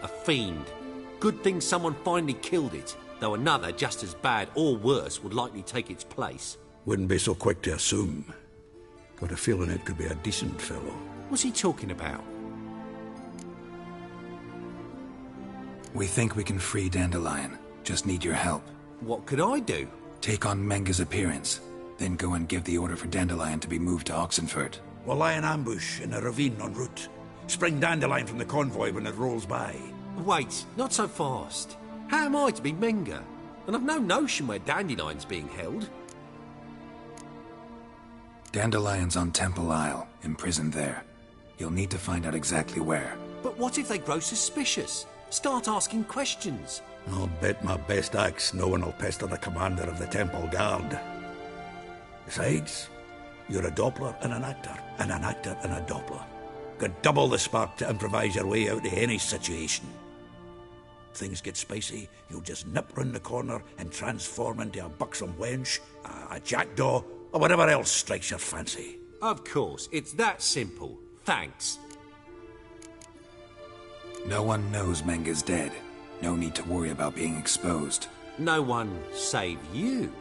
M: a fiend. Good thing someone finally killed it, though another just as bad or worse would likely take its place.
R: Wouldn't be so quick to assume. Got a feeling it could be a decent fellow.
M: What's he talking about?
B: We think we can free Dandelion. Just need your help.
I: What could I do?
B: Take on Menga's appearance, then go and give the order for Dandelion to be moved to Oxenford.
R: We'll lie in ambush in a ravine en route. Spring Dandelion from the convoy when it rolls by.
H: Wait, not so fast. How am I to be Menga? And I've no notion where Dandelion's being held.
B: Dandelion's on Temple Isle, imprisoned there. You'll need to find out exactly where.
H: But what if they grow suspicious? Start asking questions.
R: I'll bet my best axe no one will pester the commander of the Temple Guard. Besides, you're a Doppler and an actor and a Doppler. Got double the spark to improvise your way out of any situation. Things get spicy, you'll just nip round the corner and transform into a buxom wench, a jackdaw, or whatever else strikes your fancy.
H: Of course, it's that simple. Thanks.
B: No one knows Menga's dead. No need to worry about being exposed.
H: No one save you.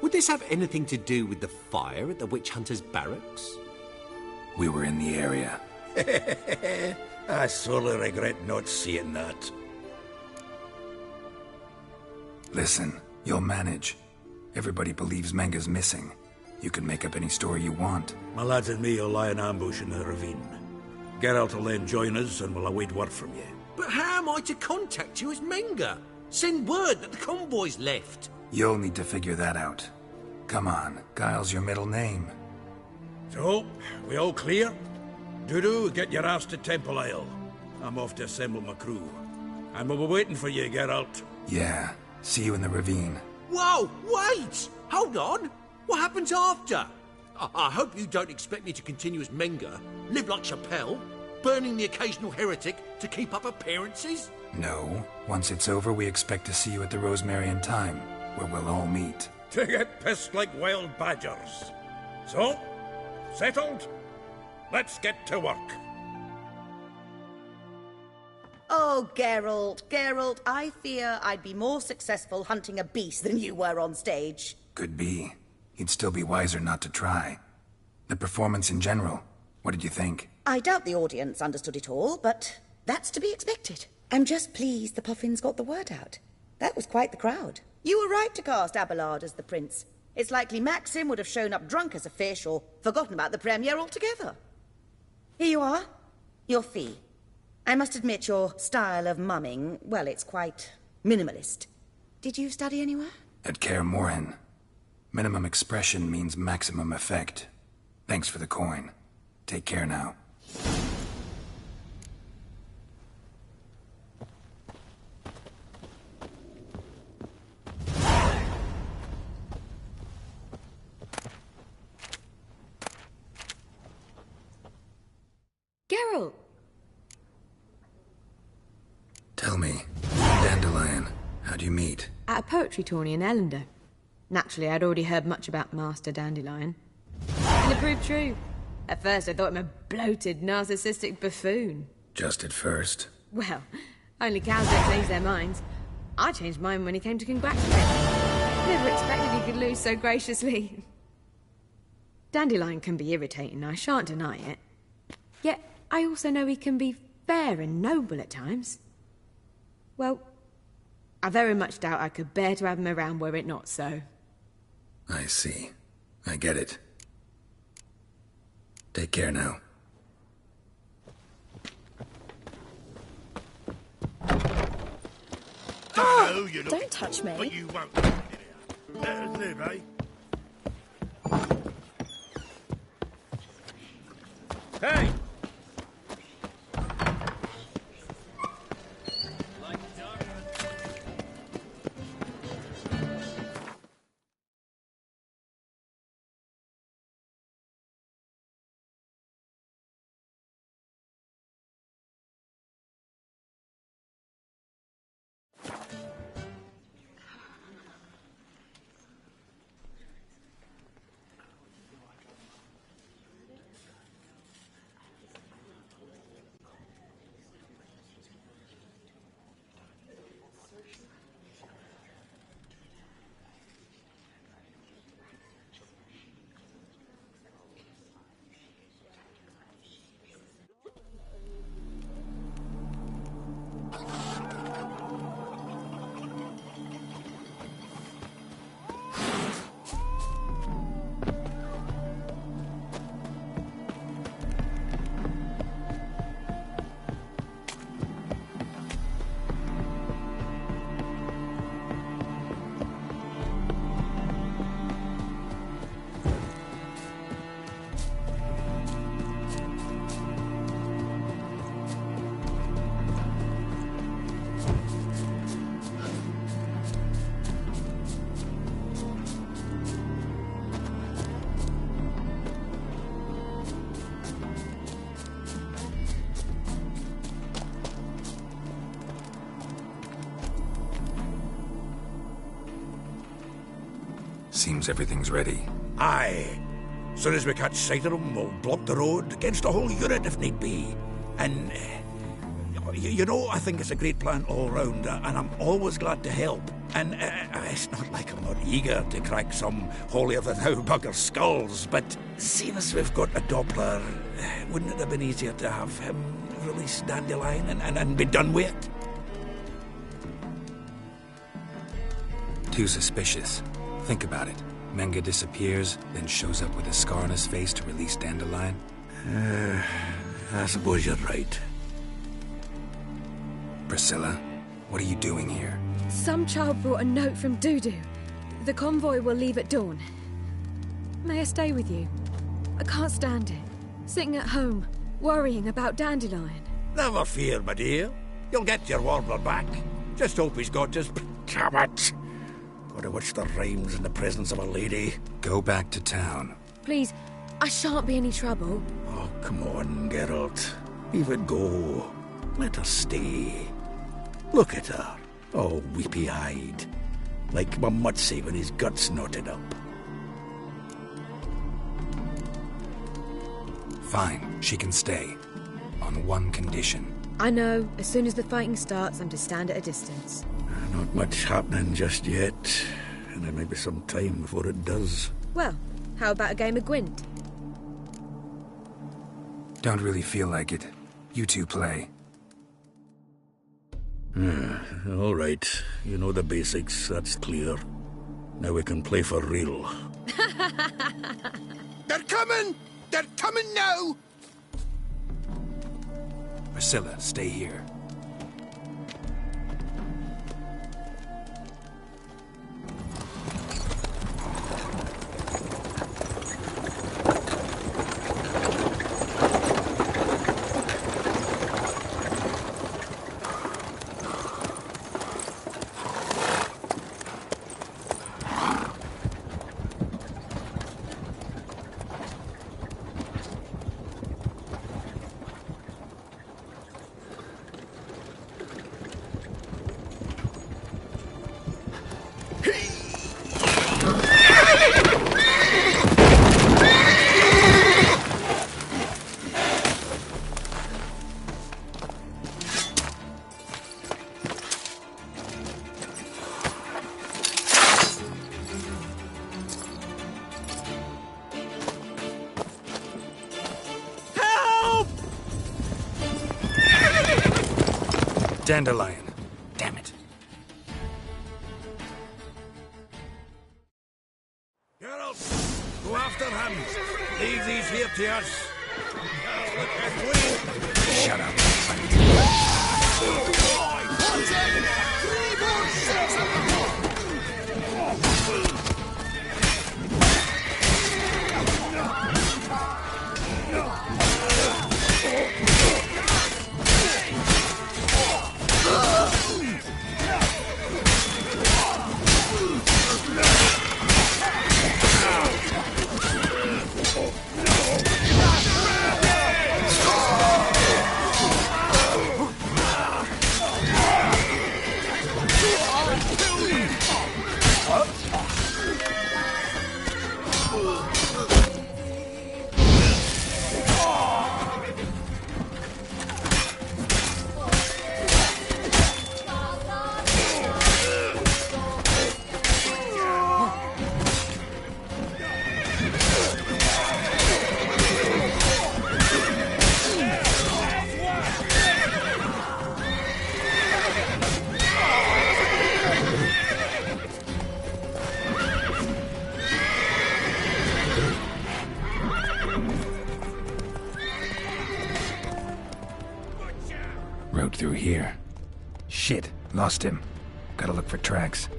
H: Would this have anything to do with the fire at the witch hunter's barracks?
B: We were in the area.
R: I sorely regret not seeing that.
B: Listen, you'll manage. Everybody believes Menga's missing. You can make up any story you want.
R: My lads and me will lie in ambush in the ravine. Geralt will then join us and we'll await word from you.
H: But how am I to contact you as Menga? Send word that the convoy's left.
B: You'll need to figure that out. Come on, Guile's your middle name.
R: So, we all clear? Dudu, get your ass to Temple Isle. I'm off to assemble my crew. And we'll be waiting for you, Geralt.
B: Yeah, see you in the ravine.
H: Whoa, wait! Hold on! What happens after? I hope you don't expect me to continue as Menga, live like Chappelle, burning the occasional heretic to keep up appearances?
B: No. Once it's over, we expect to see you at the Rosemary in Time, where we'll all meet.
R: To get pissed like wild badgers. So, settled? Let's get to work.
O: Oh, Geralt, I fear I'd be more successful hunting a beast than you were on stage.
B: Could be. You'd still be wiser not to try. The performance in general, what did you think?
O: I doubt the audience understood it all, but that's to be expected. I'm just pleased the Puffins got the word out. That was quite the crowd. You were right to cast Abelard as the prince. It's likely Maxim would have shown up drunk as a fish or forgotten about the premiere altogether. Here you are. Your fee. I must admit your style of mumming, well, it's quite minimalist. Did you study anywhere?
B: At Kaer Morhen. Minimum expression means maximum effect. Thanks for the coin. Take care now.
L: Geralt!
B: Tell me, Dandelion, how'd you meet?
L: At a poetry tourney in Ellendale. Naturally, I'd already heard much about Master Dandelion. And it proved true. At first, I thought him a bloated, narcissistic buffoon.
B: Just at first.
L: Well, only cows don't change their minds. I changed mine when he came to congratulate me. Never expected he could lose so graciously. Dandelion can be irritating, I shan't deny it. Yet, I also know he can be fair and noble at times. Well, I very much doubt I could bear to have him around were it not so.
B: I see. I get it. Take care now.
E: Don't touch me.
G: But you won't. Let us live, eh?
K: Hey!
B: Seems everything's ready.
R: Aye. Soon as we catch sight of them, we'll block the road against a whole unit if need be. And, you know, I think it's a great plan all round, and I'm always glad to help. And it's not like I'm not eager to crack some holier-than-thou bugger skulls, but seeing as we've got a Doppler, wouldn't it have been easier to have him release Dandelion and be done with it?
B: Too suspicious. Think about it. Menga disappears, then shows up with a scar on his face to release Dandelion.
R: I suppose you're right.
B: Priscilla, what are you doing here?
L: Some child brought a note from Dudu. The convoy will leave at dawn. May I stay with you? I can't stand it. Sitting at home, worrying about Dandelion.
R: Never fear, my dear. You'll get your warbler back. Just hope he's got his... Damn it! Gotta watch the rhymes in the presence of a lady.
B: Go back to town.
L: Please, I shan't be any trouble.
R: Oh, come on, Geralt. Leave it go. Let her stay. Look at her. Oh, weepy-eyed. Like my mutsy when his gut's knotted up.
B: Fine, she can stay. On one condition.
L: I know. As soon as the fighting starts, I'm to stand at a distance.
R: Not much happening just yet. And there may be some time before it does.
L: Well, how about a game of Gwent?
B: Don't really feel like it. You two play.
R: All right. You know the basics, that's clear. Now we can play for real.
G: They're coming! They're coming now!
B: Priscilla, stay here. Dandelion. Damn it.
R: Geralt, go after him. Leave these here to us.
B: Shut up. Road through here. Shit, lost him. Gotta look for tracks.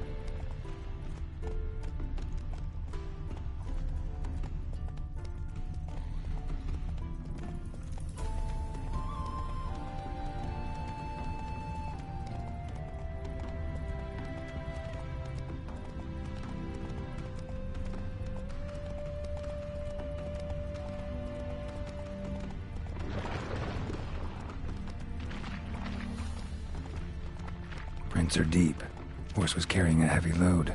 B: Prints are deep. Horse was carrying a heavy load.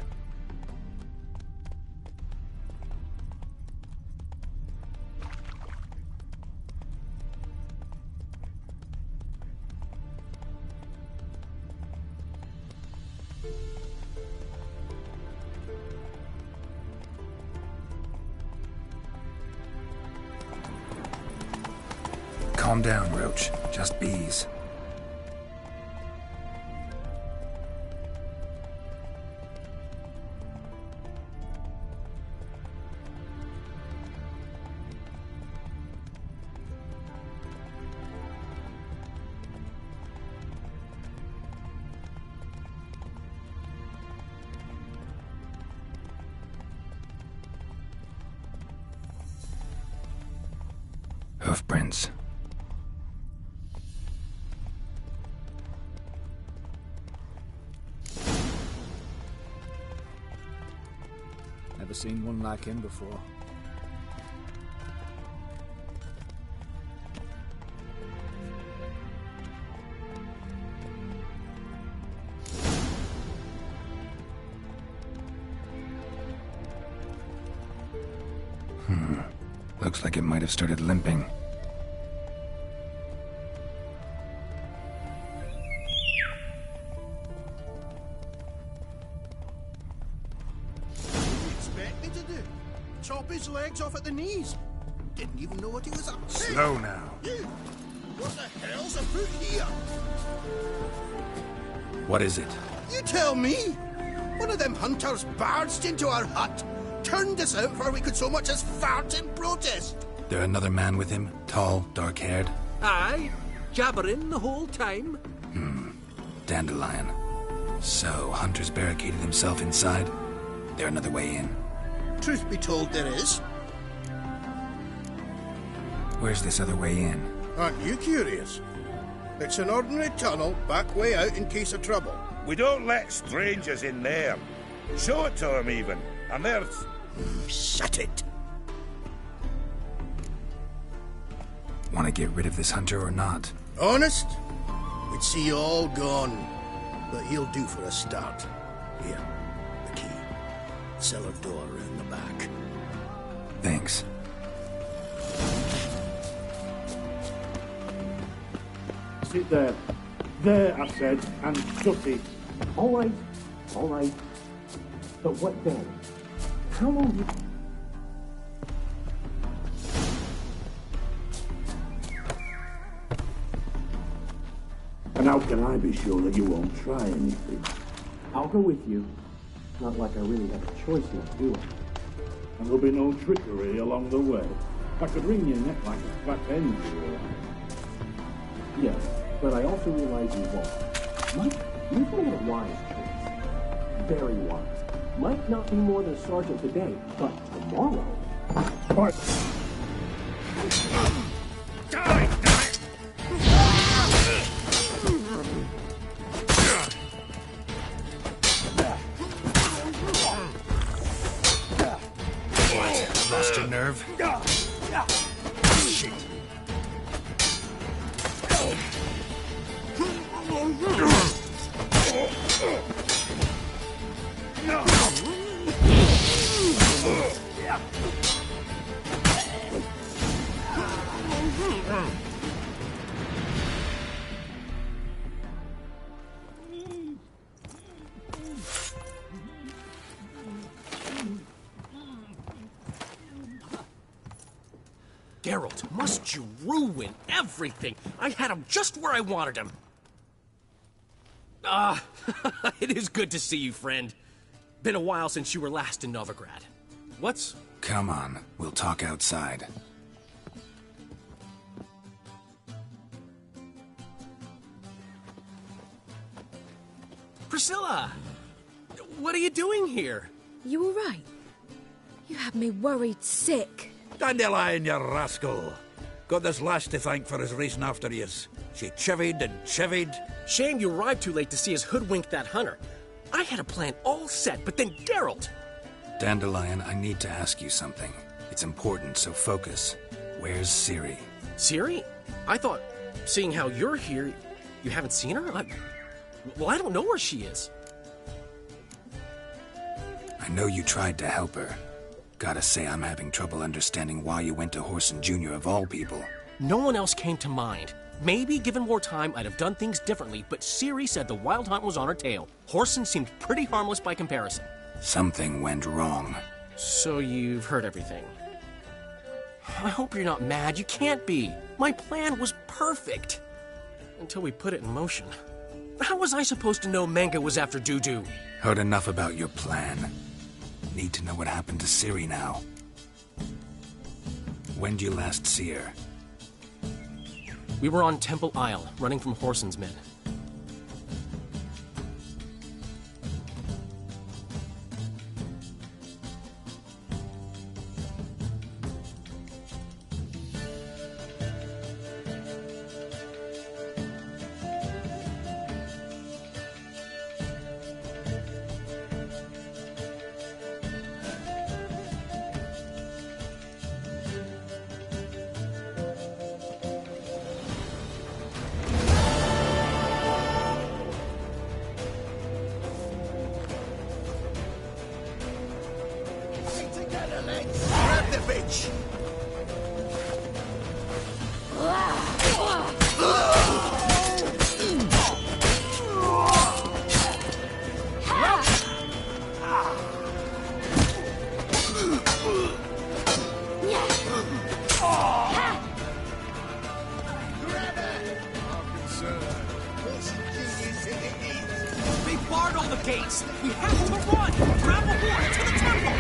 B: Calm down, Roach. Just bees. Hoofprints.
U: Never seen one like him before.
B: Looks like it might have started limping.
F: What did you expect me to do? Chop his legs off at the knees? Didn't even know what he was up to.
B: Slow now.
F: You! What the hell's afoot here?
B: What is it?
F: You tell me! One of them hunters barged into our hut, turned us out before we could so much as fart in protest.
B: There another man with him? Tall, dark-haired?
I: Aye, jabbering the whole time.
B: Dandelion. So, Hunter's barricaded himself inside? There another way in?
F: Truth be told, there is.
B: Where's this other way in?
F: Aren't you curious? It's an ordinary tunnel, back way out in case of trouble.
V: We don't let strangers in there. Show it to them, even. And there's...
F: Shut it!
B: Want to get rid of this hunter or not?
F: Honest? We'd see you all gone. But he'll do for a start. Here, the key. Cellar door around the back.
B: Thanks.
W: Sit there. There, I said, and shut it.
X: All right. But what then? How long you...
W: And how can I be sure that you won't try anything?
X: I'll go with you. Not like I really have a choice now, do I?
W: And there'll be no trickery along the way. I could wring your neck like a fat hen, if you like.
X: Yes, but I also realize you won't. Mike, you've made a wise choice. Very wise. Might not be more than sergeant today, but tomorrow...
W: What?
B: Lost your nerve? Shit.
H: Geralt, must you ruin everything? I had him just where I wanted him. It is good to see you, friend. Been a while since you were last in Novigrad. What's...
B: Come on, we'll talk outside.
H: Priscilla! What are you doing here?
L: You all right? You had me worried sick.
R: Dandelion, you rascal. Got this lass to thank for his racing after yous. She chivied and chivied.
H: Shame you arrived too late to see us hoodwink that hunter. I had a plan all set, but then Geralt...
B: Dandelion, I need to ask you something. It's important, so focus. Where's Ciri?
H: Ciri? I thought, seeing how you're here, you haven't seen her? Well, I don't know where she is.
B: I know you tried to help her. Gotta say, I'm having trouble understanding why you went to Whoreson Jr. of all people.
H: No one else came to mind. Maybe, given more time, I'd have done things differently, but Ciri said the Wild Hunt was on her tail. Whoreson seemed pretty harmless by comparison.
B: Something went wrong.
H: So you've heard everything?
C: I hope you're not mad. You can't be. My plan was perfect. Until we put it in motion. How was I supposed to know Manga was after Dudu?
B: Heard enough about your plan. Need to know what happened to Ciri now. When did you last see her?
C: We were on Temple Isle, running from Whoreson's men.
D: Grab the bitch!
C: They barred all the gates! We have to run! Grab a horn to the temple!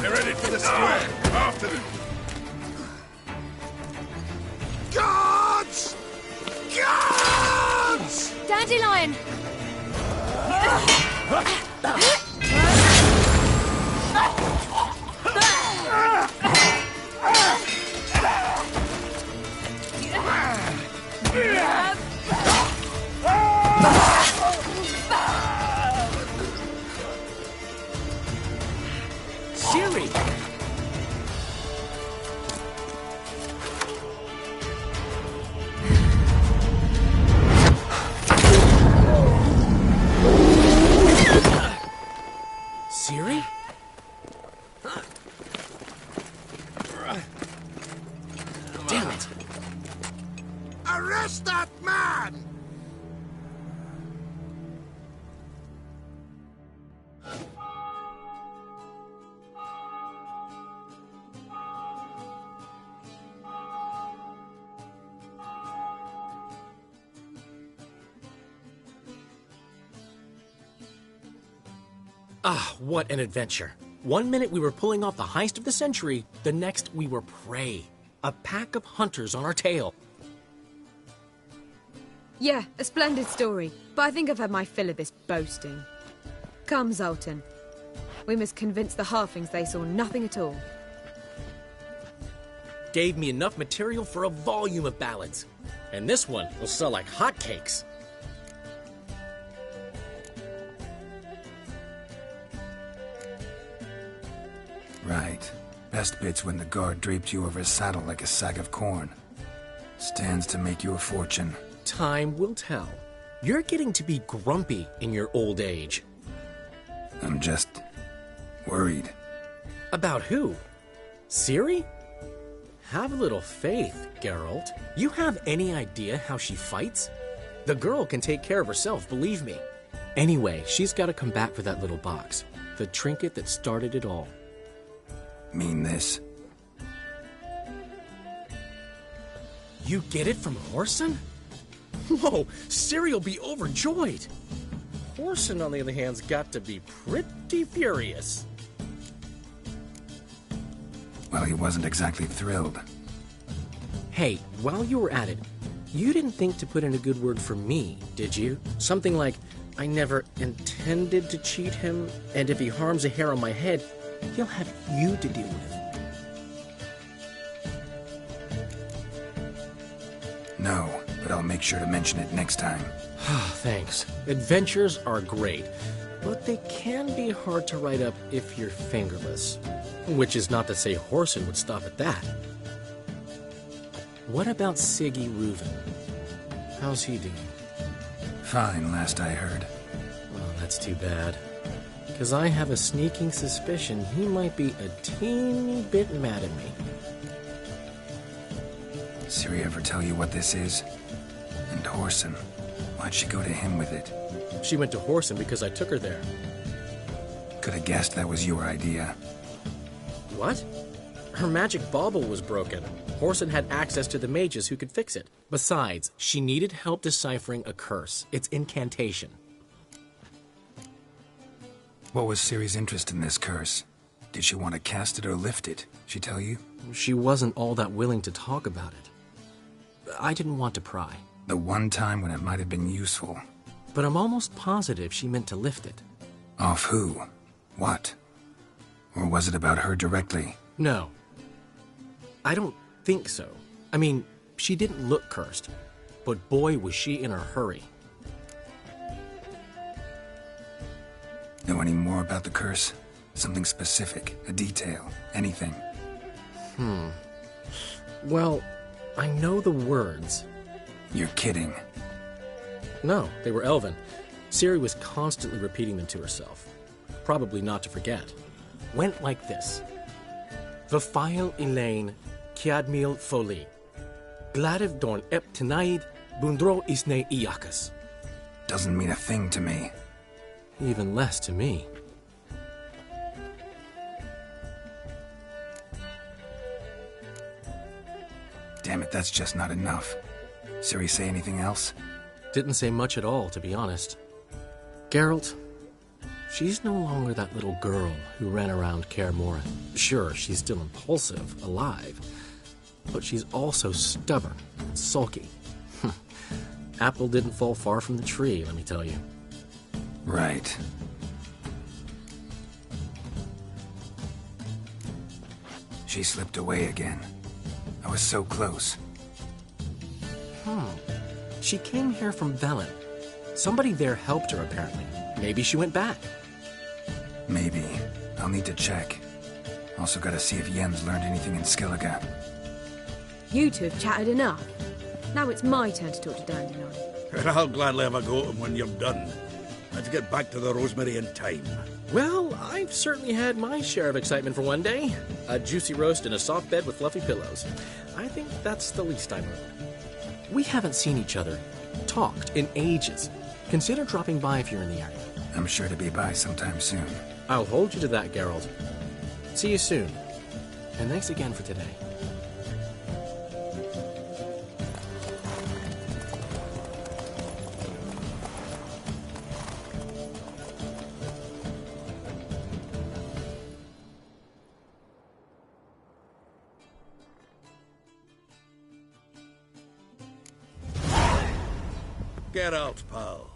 A: They're headed for the square. After them.
G: Guards! Guards!
E: Dandelion!
C: Ciri! Ciri? Damn it!
G: Arrest that man!
C: Ah, what an adventure. 1 minute we were pulling off the heist of the century, the next we were prey. A pack of hunters on our tail.
L: Yeah, a splendid story, but I think I've had my fill of this boasting. Come, Zoltan. We must convince the halflings they saw nothing at all.
C: Gave me enough material for a volume of ballads. And this one will sell like hotcakes.
B: Right. Best bit's when the guard draped you over his saddle like a sack of corn. Stands to make you a fortune.
C: Time will tell. You're getting to be grumpy in your old age.
B: I'm just worried.
C: About who? Ciri? Have a little faith, Geralt. You have any idea how she fights? The girl can take care of herself, believe me. Anyway, she's got to come back for that little box. The trinket that started it all.
B: Mean this?
C: You get it from Whoreson? Whoa, Ciri'll be overjoyed. Whoreson, on the other hand's got to be pretty furious.
B: Well, he wasn't exactly thrilled.
C: Hey, while you were at it, You didn't think to put in a good word for me, did you? Something like, I never intended to cheat him, and if he harms a hair on my head, he'll have you to deal with.
B: No, but I'll make sure to mention it next time.
C: Thanks. Adventures are great, but they can be hard to write up if you're fingerless. Which is not to say Horson would stop at that. What about Siggy Reuven? How's he doing?
B: Fine, last I heard.
C: Oh, that's too bad. Because I have a sneaking suspicion he might be a teeny bit mad at me.
B: Ciri ever tell you what this is? And Horson, why'd she go to him with it?
C: She went to Horson because I took her there.
B: Could have guessed that was your idea.
C: What? Her magic bauble was broken. Horson had access to the mages who could fix it. Besides, she needed help deciphering a curse. Its incantation.
B: What was Ciri's interest in this curse? Did she want to cast it or lift it? She tell you?
C: She wasn't all that willing to talk about it. I didn't want to pry.
B: The one time when it might have been useful.
C: But I'm almost positive she meant to lift it.
B: Off who? What? Or was it about her directly?
C: No. I don't think so. I mean, she didn't look cursed. But boy, was she in a hurry.
B: Know any more about the curse? Something specific, a detail, anything?
C: Well, I know the words.
B: You're kidding.
C: No, they were Elven. Ciri was constantly repeating them to herself. Probably not to forget. Went like this. Vafile Elaine, Kiadmil Foli. Gladiv Dorn Ep Tenaid, Bundro Isne Iakas.
B: Doesn't mean a thing to me.
C: Even less to me.
B: Damn it, that's just not enough. Ciri say anything else?
C: Didn't say much at all, to be honest. Geralt, she's no longer that little girl who ran around Kaer Morhen. Sure, she's still impulsive, alive, but she's also stubborn and sulky. Apple didn't fall far from the tree, let me tell you.
B: Right. She slipped away again. I was so close.
C: She came here from Velen. Somebody there helped her, apparently. Maybe she went back.
B: Maybe. I'll need to check. Also gotta see if Jens learned anything in Skellige.
L: You two have chatted enough. Now it's my turn to talk to Dandelion.
R: And I'll gladly have a go at him when you're done. Let's get back to the Rosemary in time.
C: Well, I've certainly had my share of excitement for one day. A juicy roast in a soft bed with fluffy pillows. I think that's the least I owed. We haven't seen each other, talked in ages. Consider dropping by if you're in the area.
B: I'm sure to be by sometime soon.
C: I'll hold you to that, Geralt. See you soon. And thanks again for today.
R: Get out, pal.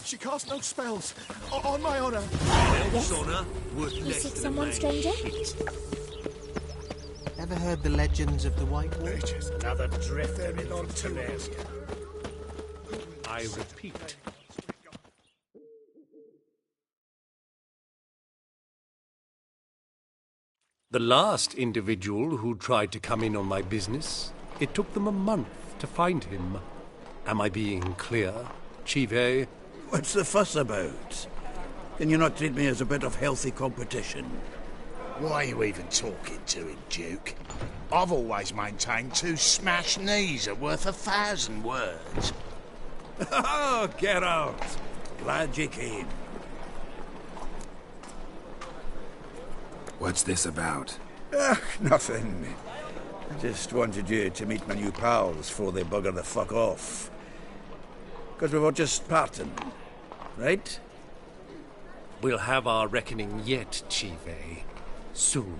A: She casts no spells. On my honor.
I: Elf's honour worth
E: You
I: less
E: seek
I: than
E: someone,
I: a
E: stranger?
D: Ever heard the legends of the White Wolf?
G: Just another drifter in on Terezka.
I: I repeat. The last individual who tried to come in on my business, it took them a month to find him. Am I being clear, Chive?
R: What's the fuss about? Can you not treat me as a bit of healthy competition?
G: Why are you even talking to him, Duke? I've always maintained 2 smashed knees are worth 1,000 words.
R: Oh, Geralt! Glad you came.
B: What's this about?
R: Nothing. I just wanted you to meet my new pals before they bugger the fuck off. Because we were just parting, right?
I: We'll have our reckoning yet, Chive. Soon.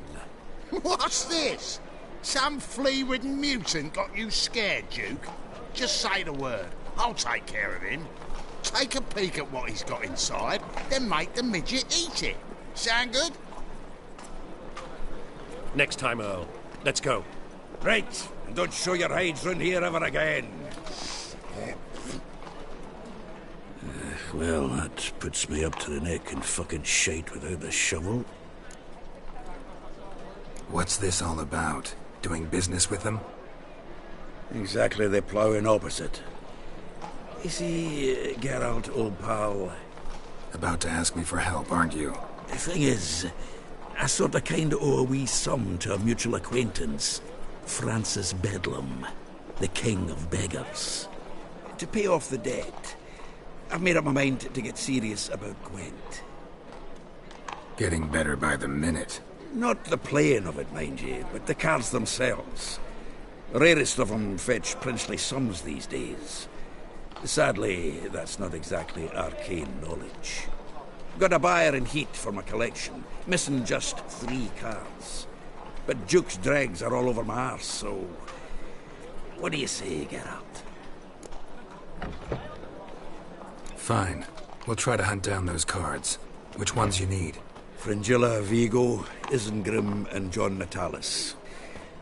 G: What's this? Some flea-ridden mutant got you scared, Duke? Just say the word. I'll take care of him. Take a peek at what he's got inside, then make the midget eat it. Sound good?
I: Next time, Earl. Let's go.
R: Right, and don't show your hides round here ever again. Well, that puts me up to the neck in fucking shite without the shovel.
B: What's this all about? Doing business with them?
R: Exactly the ploughing opposite. You see, Geralt, old pal...
B: About to ask me for help, aren't you?
R: The thing is, I sort of kind of owe a wee sum to a mutual acquaintance. Francis Bedlam, the king of beggars. To pay off the debt, I've made up my mind to get serious about Gwent.
B: Getting better by the minute.
R: Not the playing of it, mind you, but the cards themselves. The rarest of them fetch princely sums these days. Sadly, that's not exactly arcane knowledge. Got a buyer in heat for my collection, missing just 3 cards. But Duke's dregs are all over my arse, so... What do you say, Geralt?
B: Fine. We'll try to hunt down those cards. Which ones you need?
R: Fringilla, Vigo, Isengrim, and John Natalis.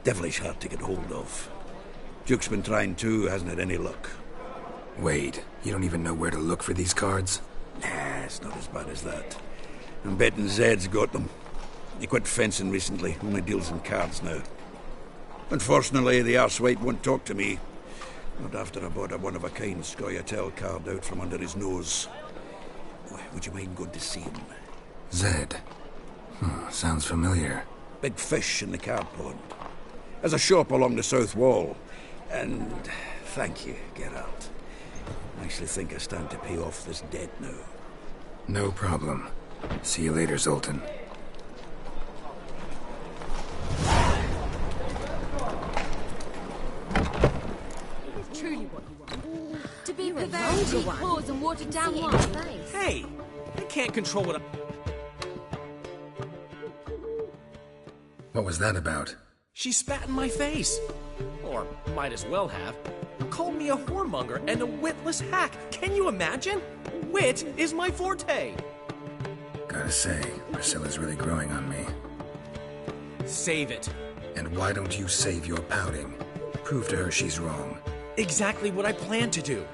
R: Devilish hard to get hold of. Duke's been trying too, hasn't had any luck.
B: Wait, you don't even know where to look for these cards?
R: Nah, it's not as bad as that. I'm betting Zed's got them. He quit fencing recently, only deals in cards now. Unfortunately, the arsewipe won't talk to me. Not after I bought a one-of-a-kind Scoia'tael card out from under his nose. Would you mind going to see him?
B: Zed. Sounds familiar.
R: Big fish in the card pond. There's a shop along the south wall. And thank you, Geralt. I actually think I stand to pay off this debt now.
B: No problem. See you later, Zoltan.
J: Truly what you want. To be the very cheap pause and watered down wine.
C: Hey! I can't control what I...
B: What was that about?
C: She spat in my face. Or might as well have. Called me a whoremonger and a witless hack. Can you imagine? Wit is my forte.
B: Gotta say, Priscilla's really growing on me.
C: Save it.
B: And why don't you save your pouting? Prove to her she's wrong.
C: Exactly what I plan to do.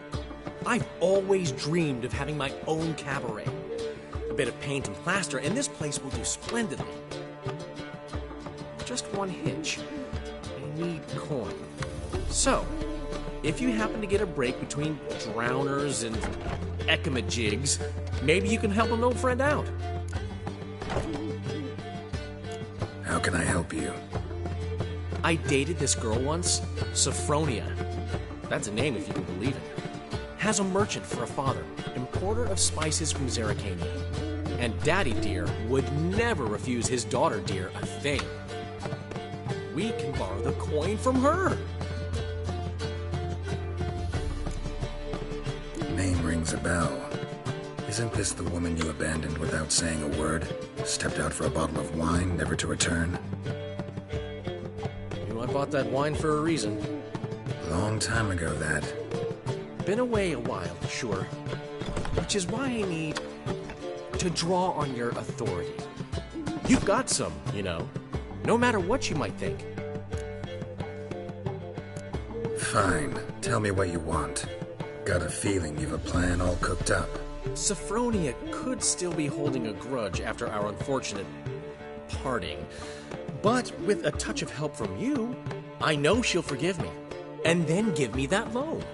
C: I've always dreamed of having my own cabaret. A bit of paint and plaster, and this place will do splendidly. Just one hitch. I need coin. So, if you happen to get a break between drowners and ekamajigs, maybe you can help an old friend out.
B: How can I help you?
C: I dated this girl once, Sophronia. That's a name if you can believe it. Has a merchant for a father, importer of spices from Zerrikania. And Daddy Dear would never refuse his daughter Dear a thing. We can borrow the coin from her.
B: Name rings a bell. Isn't this the woman you abandoned without saying a word? Stepped out for a bottle of wine, never to return?
C: You know, I bought that wine for a reason.
B: Long time ago, that.
C: Been away a while, sure. Which is why I need to draw on your authority. You've got some, you know, no matter what you might think.
B: Fine. Tell me what you want. Got a feeling you've a plan all cooked up.
C: Sophronia could still be holding a grudge after our unfortunate parting. But with a touch of help from you, I know she'll forgive me. And then give me that loan.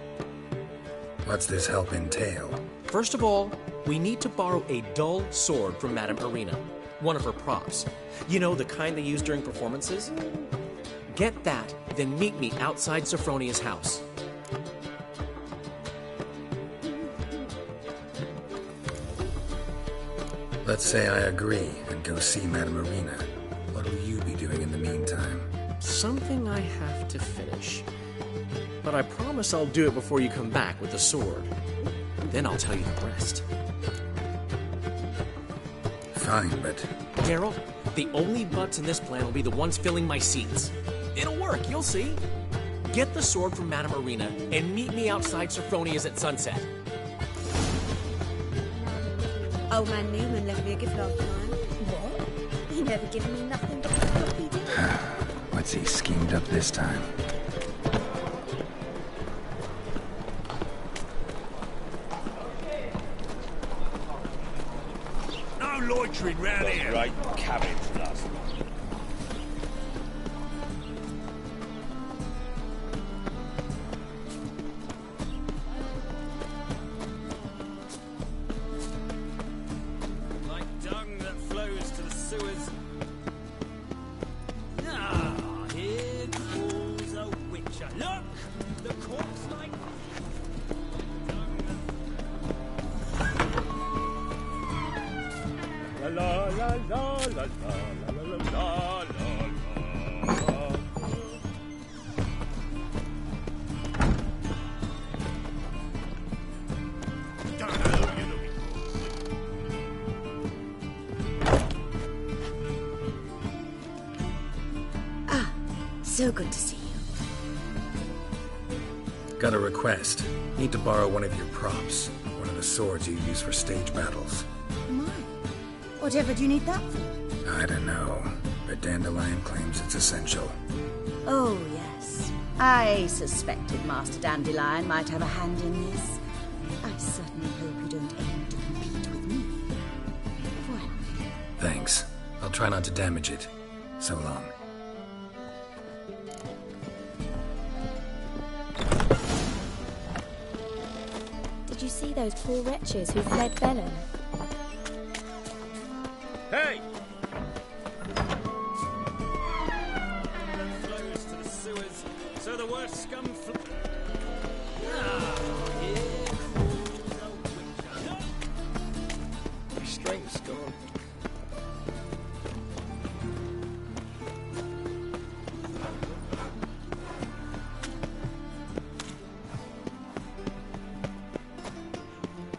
B: What's this help entail?
C: First of all, we need to borrow a dull sword from Madame Irina. One of her props. You know, the kind they use during performances? Get that, then meet me outside Sophronia's house.
B: Let's say I agree and go see Madame Irina. What'll you be doing in the meantime?
C: Something I have to finish. But I promise I'll do it before you come back with the sword. Then I'll tell you the rest.
B: Fine, but...
C: Geralt, the only butts in this plan will be the ones filling my seats. It'll work, you'll see. Get the sword from Madame Irina and meet me outside Sophronia's at sunset.
L: Old man Newman left me a gift last time.
E: What? He never given me nothing but a floppy disk.
B: What's he schemed up this time?
I: No loitering round here.
V: Right cabbage last night.
K: Like dung that flows to the sewers. Ah, here calls a witcher. Look! The corpse like...
V: La la la la la la la la la la.
O: Ah, so good to see you.
B: Got a request. Need to borrow one of your props. One of the swords you use for stage battles.
O: My, whatever do you need that for?
B: I don't know, but Dandelion claims it's essential.
O: Oh, yes. I suspected Master Dandelion might have a hand in this. I certainly hope you don't aim to compete with me. Well,
B: Thanks. I'll try not to damage it. So long.
E: Did you see those poor wretches who fled Velen?
V: Hey!
K: flows to the sewers, so the worst scum Ah, here calls a witcher. Look!
C: My strength's gone.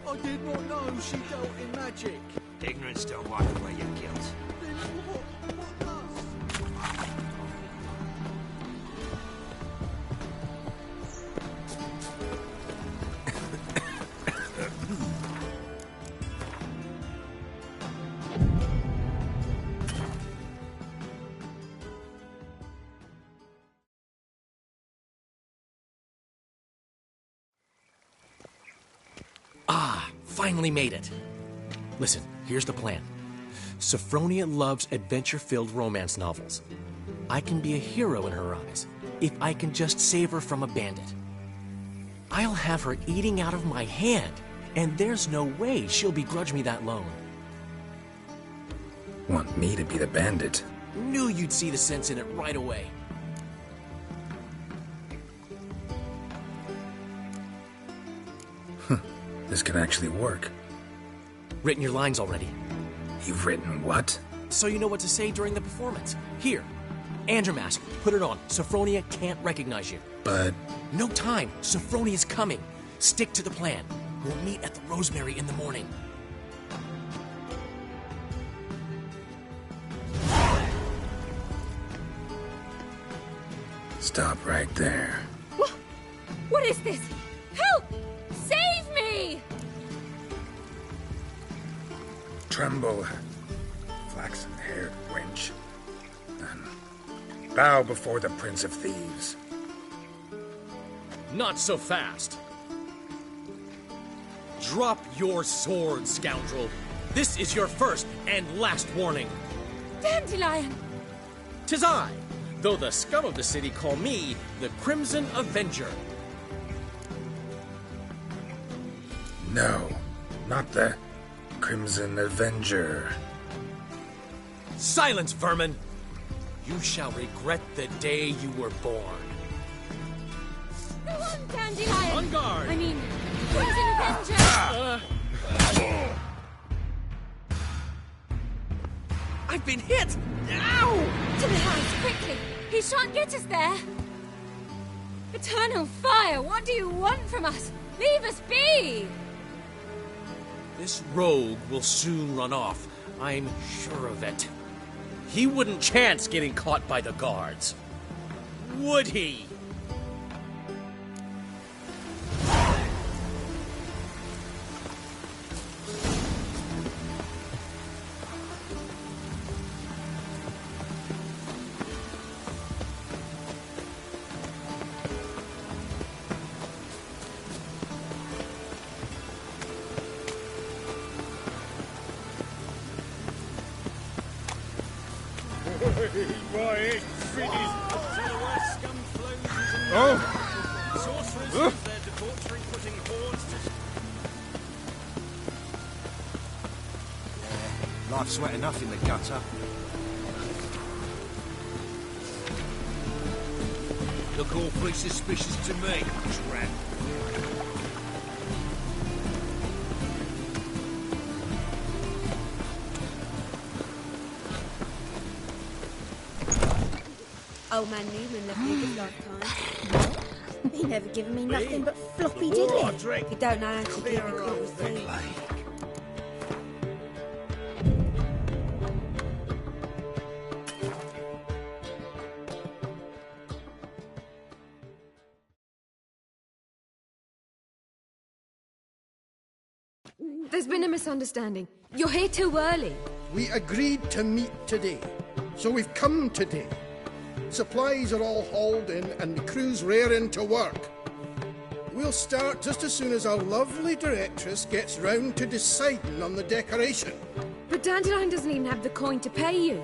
F: I did not know she dealt in magic.
H: Ignorance don't wipe away your guilt.
F: Then what does?
C: Ah, finally made it. Listen, here's the plan. Sophronia loves adventure-filled romance novels. I can be a hero in her eyes if I can just save her from a bandit. I'll have her eating out of my hand, and there's no way she'll begrudge me that loan.
B: Want me to be the bandit?
C: Knew you'd see the sense in it right away.
B: This can actually work.
C: Written your lines already.
B: You've written what?
C: So you know what to say during the performance. Here, Andromask, put it on. Sophronia can't recognize you.
B: But...
C: No time. Sophronia's coming. Stick to the plan. We'll meet at the Rosemary in the morning.
B: Stop right there.
J: What is this? Help! Save me!
B: Tremble, flaxen-haired wench, and bow before the Prince of Thieves.
C: Not so fast. Drop your sword, scoundrel. This is your first and last warning.
J: Dandelion!
C: 'Tis I, though the scum of the city call me the Crimson Avenger.
B: No, not the Crimson Avenger.
C: Silence, vermin! You shall regret the day you were born.
J: Go on, Dandelion!
C: On guard!
J: I mean, Crimson Avenger!
C: I've been hit! Ow!
J: To the house, quickly! He shan't get us there! Eternal fire, what do you want from us? Leave us be!
C: This rogue will soon run off. I'm sure of it. He wouldn't chance getting caught by the guards. Would he?
H: Life's wet enough in the gutter.
I: Look awfully suspicious to me, tramp.
P: Old man Newman left me a good lifetime. He never given me nothing but floppy diddly. You don't know how to deal with things.
L: There's been a misunderstanding. You're here too early.
A: We agreed to meet today, so we've come today. Supplies are all hauled in and the crew's raring to work. We'll start just as soon as our lovely directress gets round to deciding on the decoration.
L: But Dandelion doesn't even have the coin to pay you.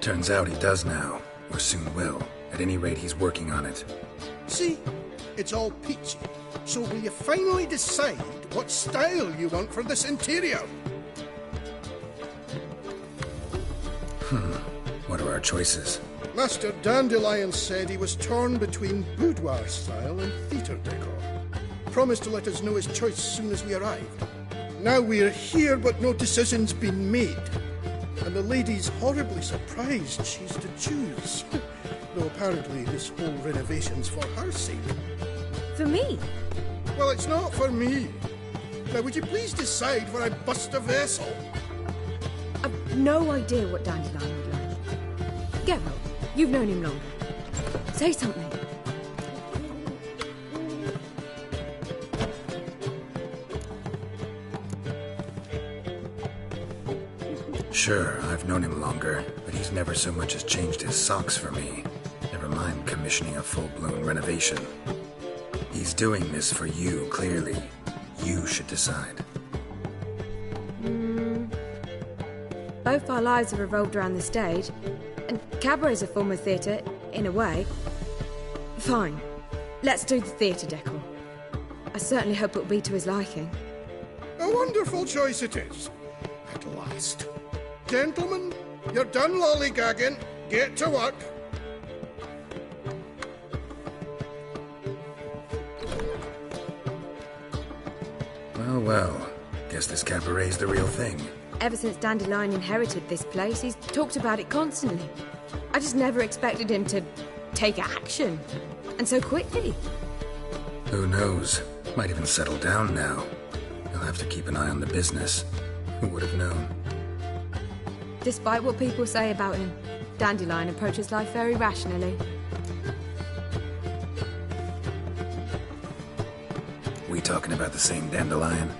B: Turns out he does now, or soon will. At any rate, he's working on it.
A: See, it's all peachy. So will you finally decide what style you want for this interior?
B: What are our choices?
A: Master Dandelion said he was torn between boudoir style and theatre decor. Promised to let us know his choice as soon as we arrived. Now we're here, but no decision's been made. And the lady's horribly surprised she's to choose. Though apparently this whole renovation's for her sake.
L: For me?
A: Well, it's not for me. Now, would you please decide where I bust a vessel?
L: I've no idea what Dandelion would like. Geralt, you've known him longer. Say something.
B: Sure, I've known him longer, but he's never so much as changed his socks for me. Never mind commissioning a full-blown renovation. He's doing this for you, clearly. You should decide.
L: Both our lives have revolved around the stage, and cabaret's a form of theatre, in a way. Fine. Let's do the theatre decor. I certainly hope it'll be to his liking.
A: A wonderful choice it is. At last. Gentlemen, you're done lollygagging. Get to work.
B: Well, well. Guess this cabaret's the real thing.
L: Ever since Dandelion inherited this place, he's talked about it constantly. I just never expected him to take action. And so quickly.
B: Who knows? Might even settle down now. He'll have to keep an eye on the business. Who would have known?
L: Despite what people say about him, Dandelion approaches life very rationally.
B: We talking about the same Dandelion?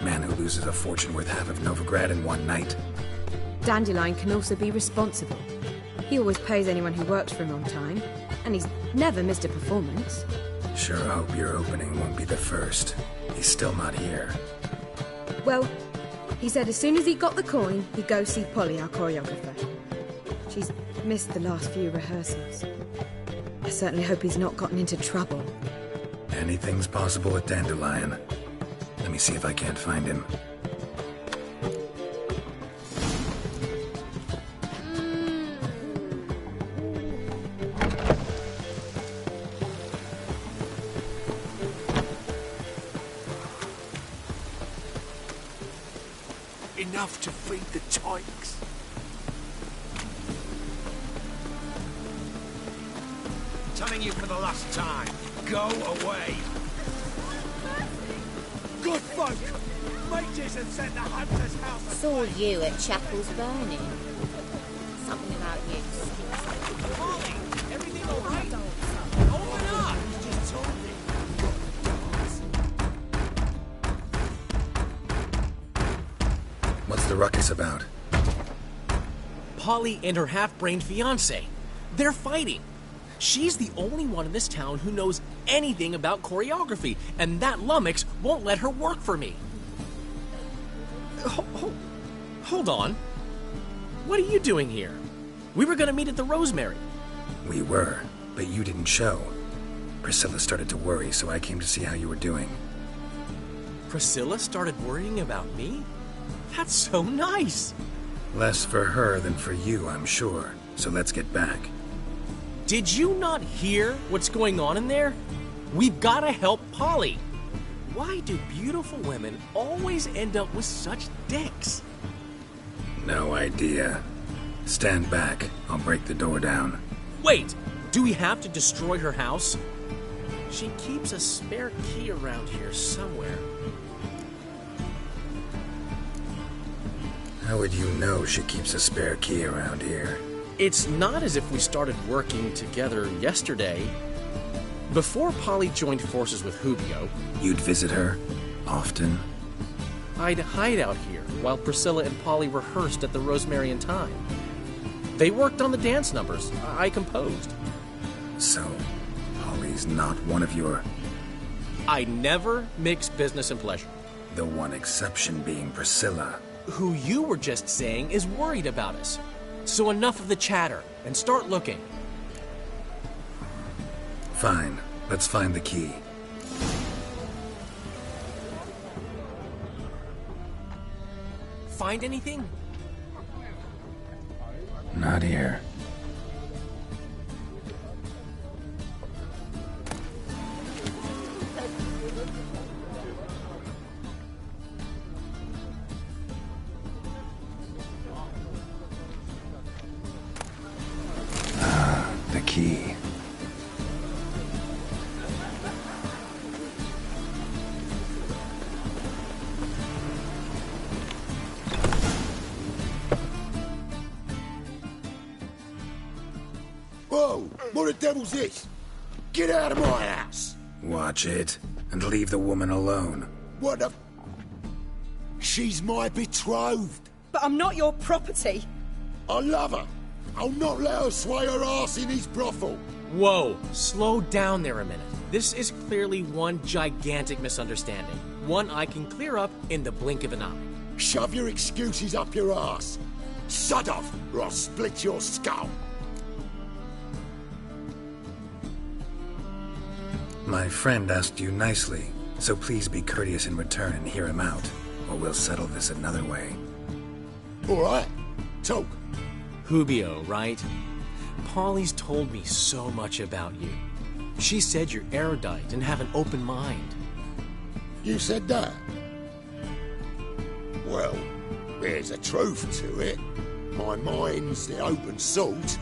B: Man who loses a fortune worth half of Novigrad in one night.
L: Dandelion can also be responsible. He always pays anyone who works for him on time, and he's never missed a performance.
B: Sure hope your opening won't be the first. He's still not here.
L: Well, he said as soon as he got the coin, he'd go see Polly, our choreographer. She's missed the last few rehearsals. I certainly hope he's not gotten into trouble.
B: Anything's possible with Dandelion. Let me see if I can't find him.
M: Enough to feed the tykes.
G: Telling you for the last time, go away.
H: Good folk! Mages have set the hunter's house.
N: Saw you at Chapel's Burning. Something about you.
H: Molly, everything all right? Open up! You just told me.
B: What's the ruckus about?
C: Polly and her half-brained fiancé. They're fighting. She's the only one in this town who knows anything about choreography, and that lummox won't let her work for me. Hold on. What are you doing here? We were gonna meet at the Rosemary.
B: We were, but you didn't show. Priscilla started to worry, so I came to see how you were doing.
C: Priscilla started worrying about me? That's so nice.
B: Less for her than for you, I'm sure. So let's get back.
C: Did you not hear what's going on in there? We've got to help Polly. Why do beautiful women always end up with such dicks?
B: No idea. Stand back. I'll break the door down.
C: Wait, do we have to destroy her house? She keeps a spare key around here somewhere.
B: How would you know she keeps a spare key around here?
C: It's not as if we started working together yesterday. Before Polly joined forces with Hubio,
B: You'd visit her? Often?
C: I'd hide out here while Priscilla and Polly rehearsed at the Rosemary and Thyme. They worked on the dance numbers. I composed.
B: So, Polly's not one of your...
C: I never mix business and pleasure.
B: The one exception being Priscilla.
C: Who you were just saying is worried about us. So enough of the chatter, and start looking.
B: Fine. Let's find the key.
C: Find anything?
B: Not here. The key.
G: Whoa! What the devil's this? Get out of my house!
B: Watch it, and leave the woman alone.
G: What the... She's my betrothed.
Q: But I'm not your property.
G: I love her. I'll not let her sway her ass in his brothel.
C: Whoa, slow down there a minute. This is clearly one gigantic misunderstanding. One I can clear up in the blink of an eye.
G: Shove your excuses up your ass. Sod off, or I'll split your skull.
B: My friend asked you nicely, so please be courteous in return and hear him out, or we'll settle this another way.
G: All right, talk.
C: Hubio, right? Polly's told me so much about you. She said you're erudite and have an open mind.
G: You said that? Well, there's a truth to it. My mind's the open salt,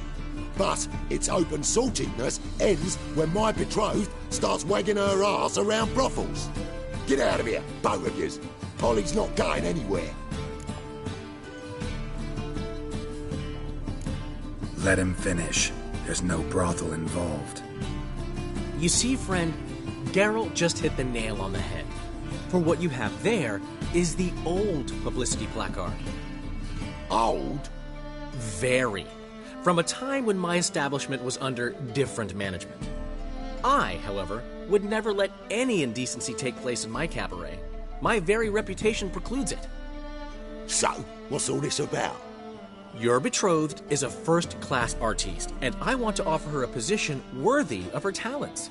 G: but its open saltiness ends when my betrothed starts wagging her ass around brothels. Get out of here, both of yous. Polly's not going anywhere.
B: Let him finish. There's no brothel involved.
C: You see, friend, Geralt just hit the nail on the head. For what you have there is the old publicity placard.
G: Old?
C: Very. From a time when my establishment was under different management. I, however, would never let any indecency take place in my cabaret. My very reputation precludes it.
G: So, what's all this about?
C: Your betrothed is a first-class artiste, and I want to offer her a position worthy of her talents.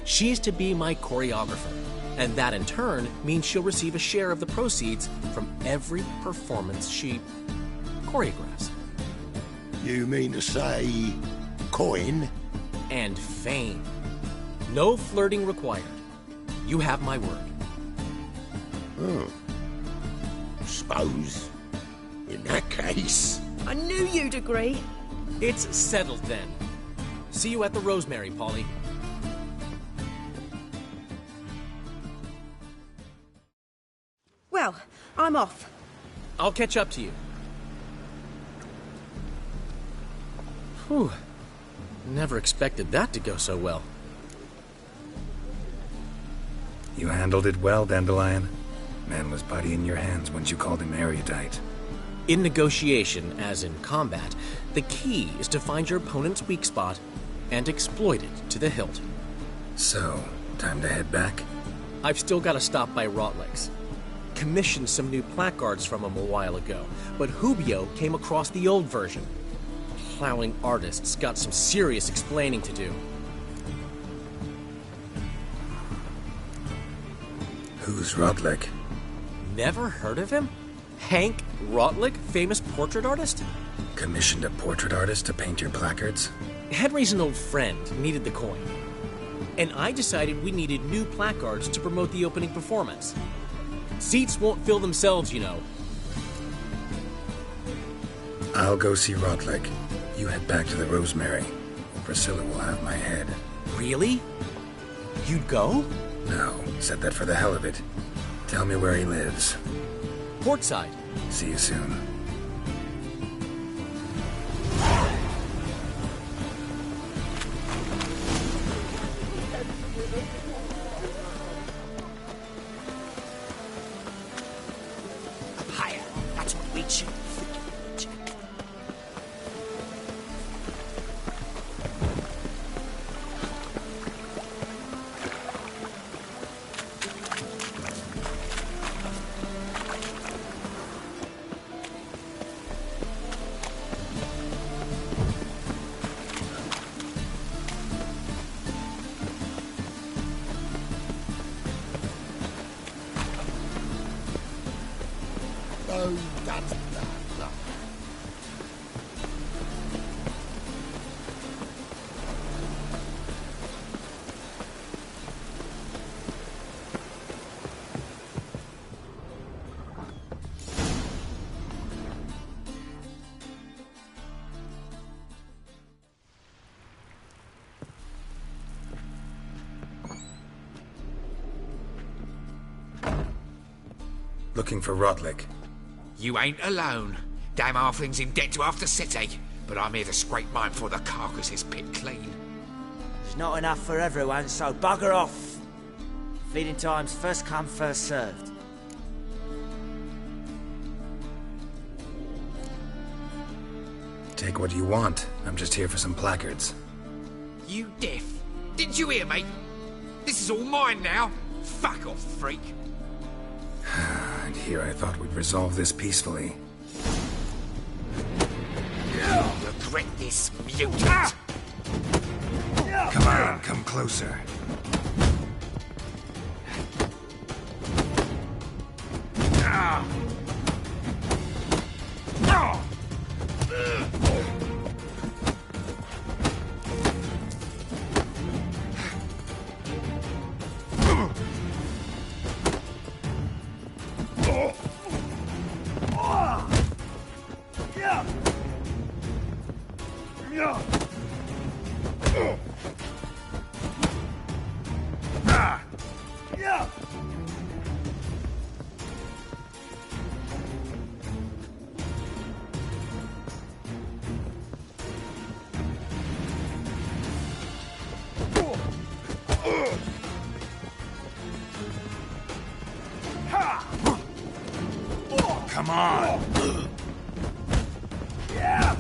C: She's to be my choreographer, and that in turn means she'll receive a share of the proceeds from every performance she choreographs.
G: You mean to say coin?
C: And fame. No flirting required. You have my word.
G: Suppose, in that case...
Q: I knew you'd agree.
C: It's settled then. See you at the Rosemary, Polly.
Q: Well, I'm off.
C: I'll catch up to you. Whew. Never expected that to go so well.
B: You handled it well, Dandelion. Man was body in your hands once you called him erudite.
C: In negotiation, as in combat, the key is to find your opponent's weak spot and exploit it to the hilt.
B: So, time to head back?
C: I've still got to stop by Rotlick's. Commissioned some new placards from him a while ago, but Hubio came across the old version. Plowing artists got some serious explaining to do.
B: Who's Rotlick?
C: Never heard of him? Hank Rotlick, famous portrait artist?
B: Commissioned a portrait artist to paint your placards?
C: Henry's an old friend, needed the coin. And I decided we needed new placards to promote the opening performance. Seats won't fill themselves, you know.
B: I'll go see Rotlick. You head back to the Rosemary. Priscilla will have my head.
C: Really? You'd go?
B: No, said that for the hell of it. Tell me where he lives.
C: Portside.
B: See you soon.
H: Higher. That's what we should.
B: Looking for Rotlick.
S: You ain't alone. Damn halfling's in debt to half the city, but I'm here to scrape mine before the carcass is picked clean.
H: There's not enough for everyone, so bugger off. Feeding time's first come, first served.
B: Take what you want. I'm just here for some placards.
S: You deaf? Didn't you hear me? This is all mine now. Fuck off, freak.
B: And here I thought we'd resolve this peacefully.
S: Regret this, mutant.
B: Come on, come closer.
I: Come on!
G: Yeah!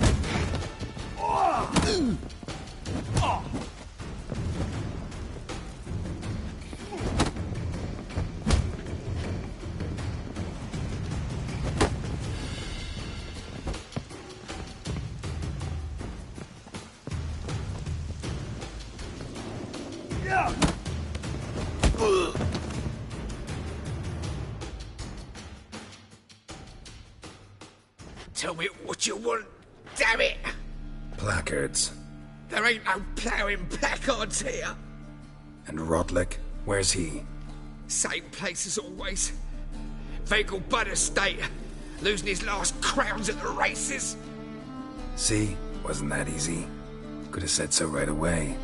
S: Tell me what you want, damn it!
B: Placards.
S: There ain't no ploughing placards here.
B: And Rotlick? Where's he?
S: Same place as always. Vegal Bud Estate, losing his last crowns at the races.
B: See? Wasn't that easy? Could have said so right away.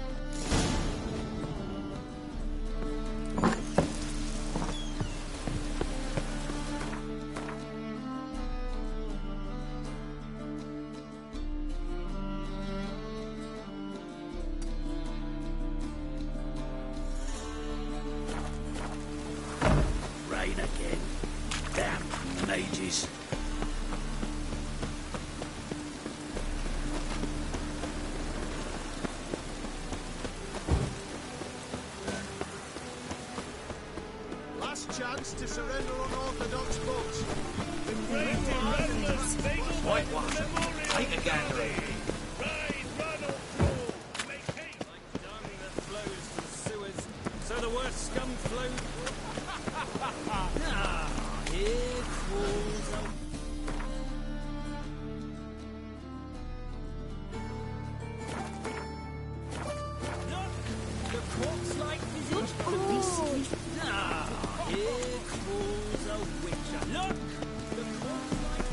G: Rain again. Damn mages.
D: Last chance to surrender unorthodox books.
H: Whitewash. Take a gander.
K: So the worst scum flows. Ah, here falls a... Look, the corpse-like visage police. Ah, here falls a witcher. Look, the corpse-like...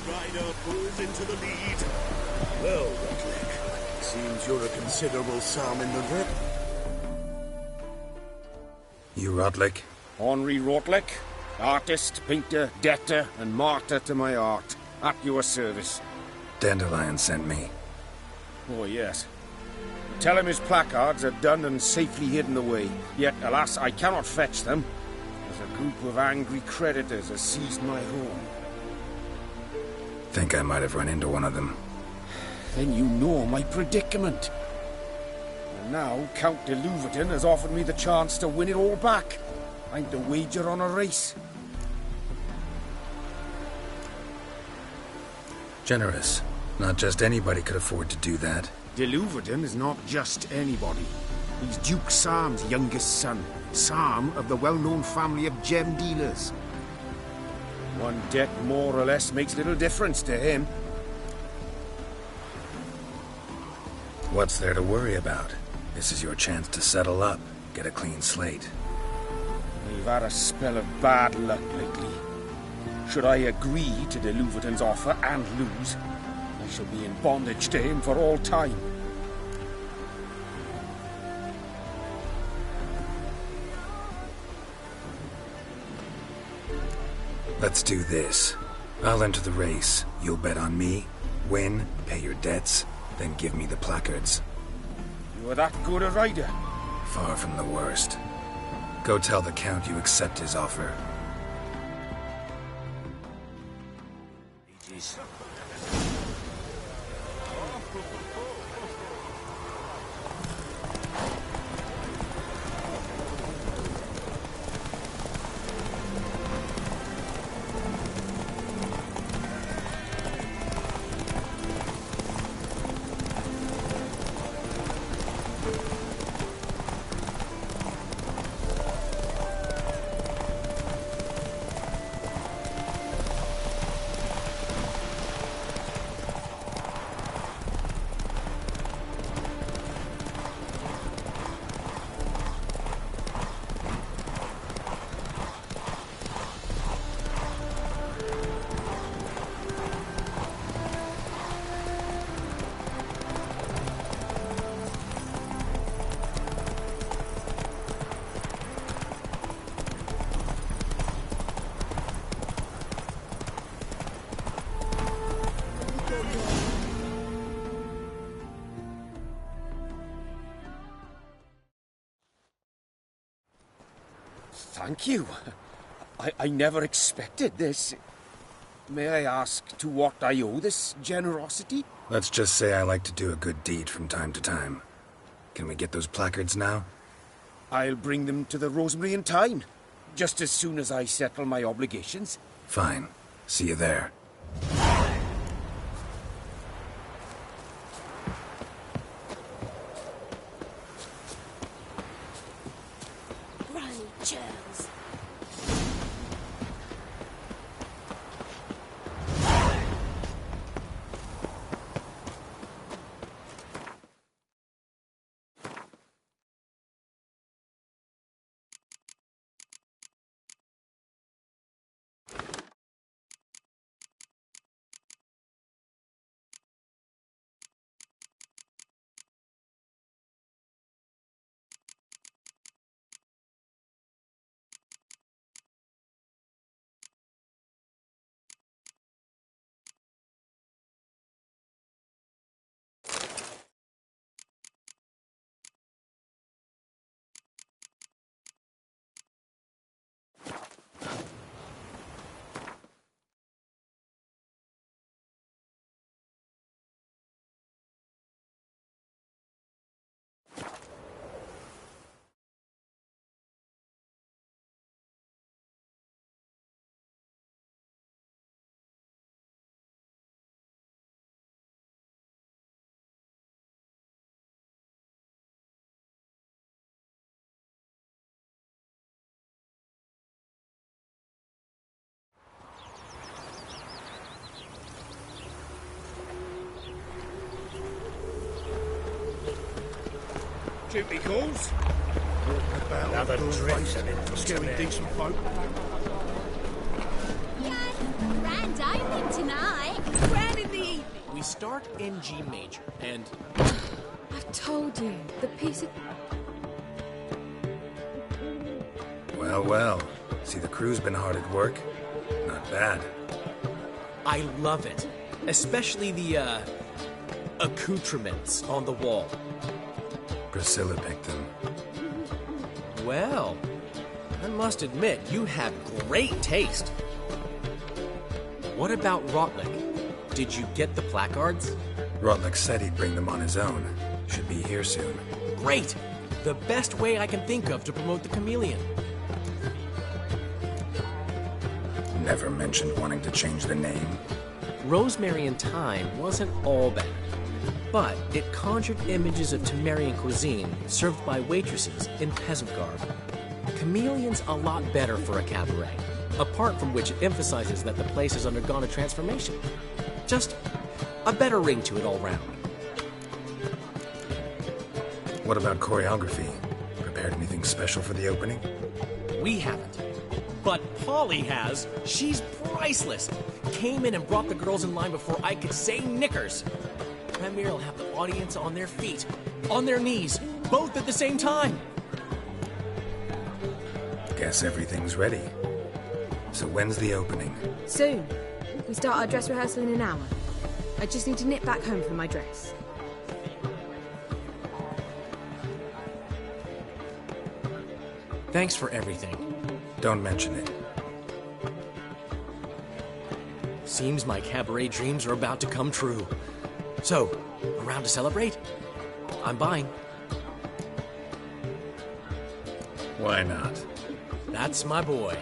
G: Rider pulls into the lead. Well, Rotlick, seems you're a considerable sum in the rep.
B: You Rotlick?
T: Henri Rotlick, artist, painter, debtor, and martyr to my art. At your service.
B: Dandelion sent me.
T: Oh, yes. Tell him his placards are done and safely hidden away. Yet, alas, I cannot fetch them, as a group of angry creditors has seized my home.
B: Think I might have run into one of them.
T: Then you know my predicament. And now Count de Louverton has offered me the chance to win it all back. I'm to wager on a race.
B: Generous. Not just anybody could afford to do that.
T: De Louverton is not just anybody. He's Duke Sam's youngest son. Sam of the well-known family of gem dealers. One debt more or less makes little difference to him.
B: What's there to worry about? This is your chance to settle up, get a clean slate.
T: I've had a spell of bad luck lately. Should I agree to de Louverton's offer and lose, I shall be in bondage to him for all time.
B: Let's do this. I'll enter the race. You'll bet on me, win, pay your debts, then give me the placards.
T: You're that good a rider?
B: Far from the worst. Go tell the Count you accept his offer.
T: Thank you. I never expected this. May I ask to what I owe this generosity?
B: Let's just say I like to do a good deed from time to time. Can we get those placards now?
T: I'll bring them to the Rosemary in time, just as soon as I settle my obligations.
B: Fine. See you there.
E: Right, Charles.
A: Duty calls.
G: Another dress and interesting
A: decent folk.
J: Yes, grand opening tonight. Grand in the evening.
C: We start in G major, and...
L: I've told you, the piece of...
B: Well, well. See, the crew's been hard at work. Not bad.
C: I love it. Especially the, accoutrements on the wall.
B: Priscilla picked them.
C: Well, I must admit, you have great taste. What about Rotlick? Did you get the placards?
B: Rotlick said he'd bring them on his own. Should be here soon.
C: Great! The best way I can think of to promote the chameleon.
B: Never mentioned wanting to change the name.
C: Rosemary in Time wasn't all bad, but it conjured images of Temerian cuisine served by waitresses in peasant garb. Chameleon's a lot better for a cabaret, apart from which it emphasizes that the place has undergone a transformation. Just a better ring to it all round.
B: What about choreography? Prepared anything special for the opening?
C: We haven't. But Polly has. She's priceless. Came in and brought the girls in line before I could say knickers. Premier will have the audience on their feet, on their knees, both at the same time.
B: Guess everything's ready. So when's the opening?
L: Soon. We start our dress rehearsal in an hour. I just need to nip back home for my dress.
C: Thanks for everything.
B: Don't mention it.
C: Seems my cabaret dreams are about to come true. So, around to celebrate? I'm buying.
B: Why not?
C: That's my boy.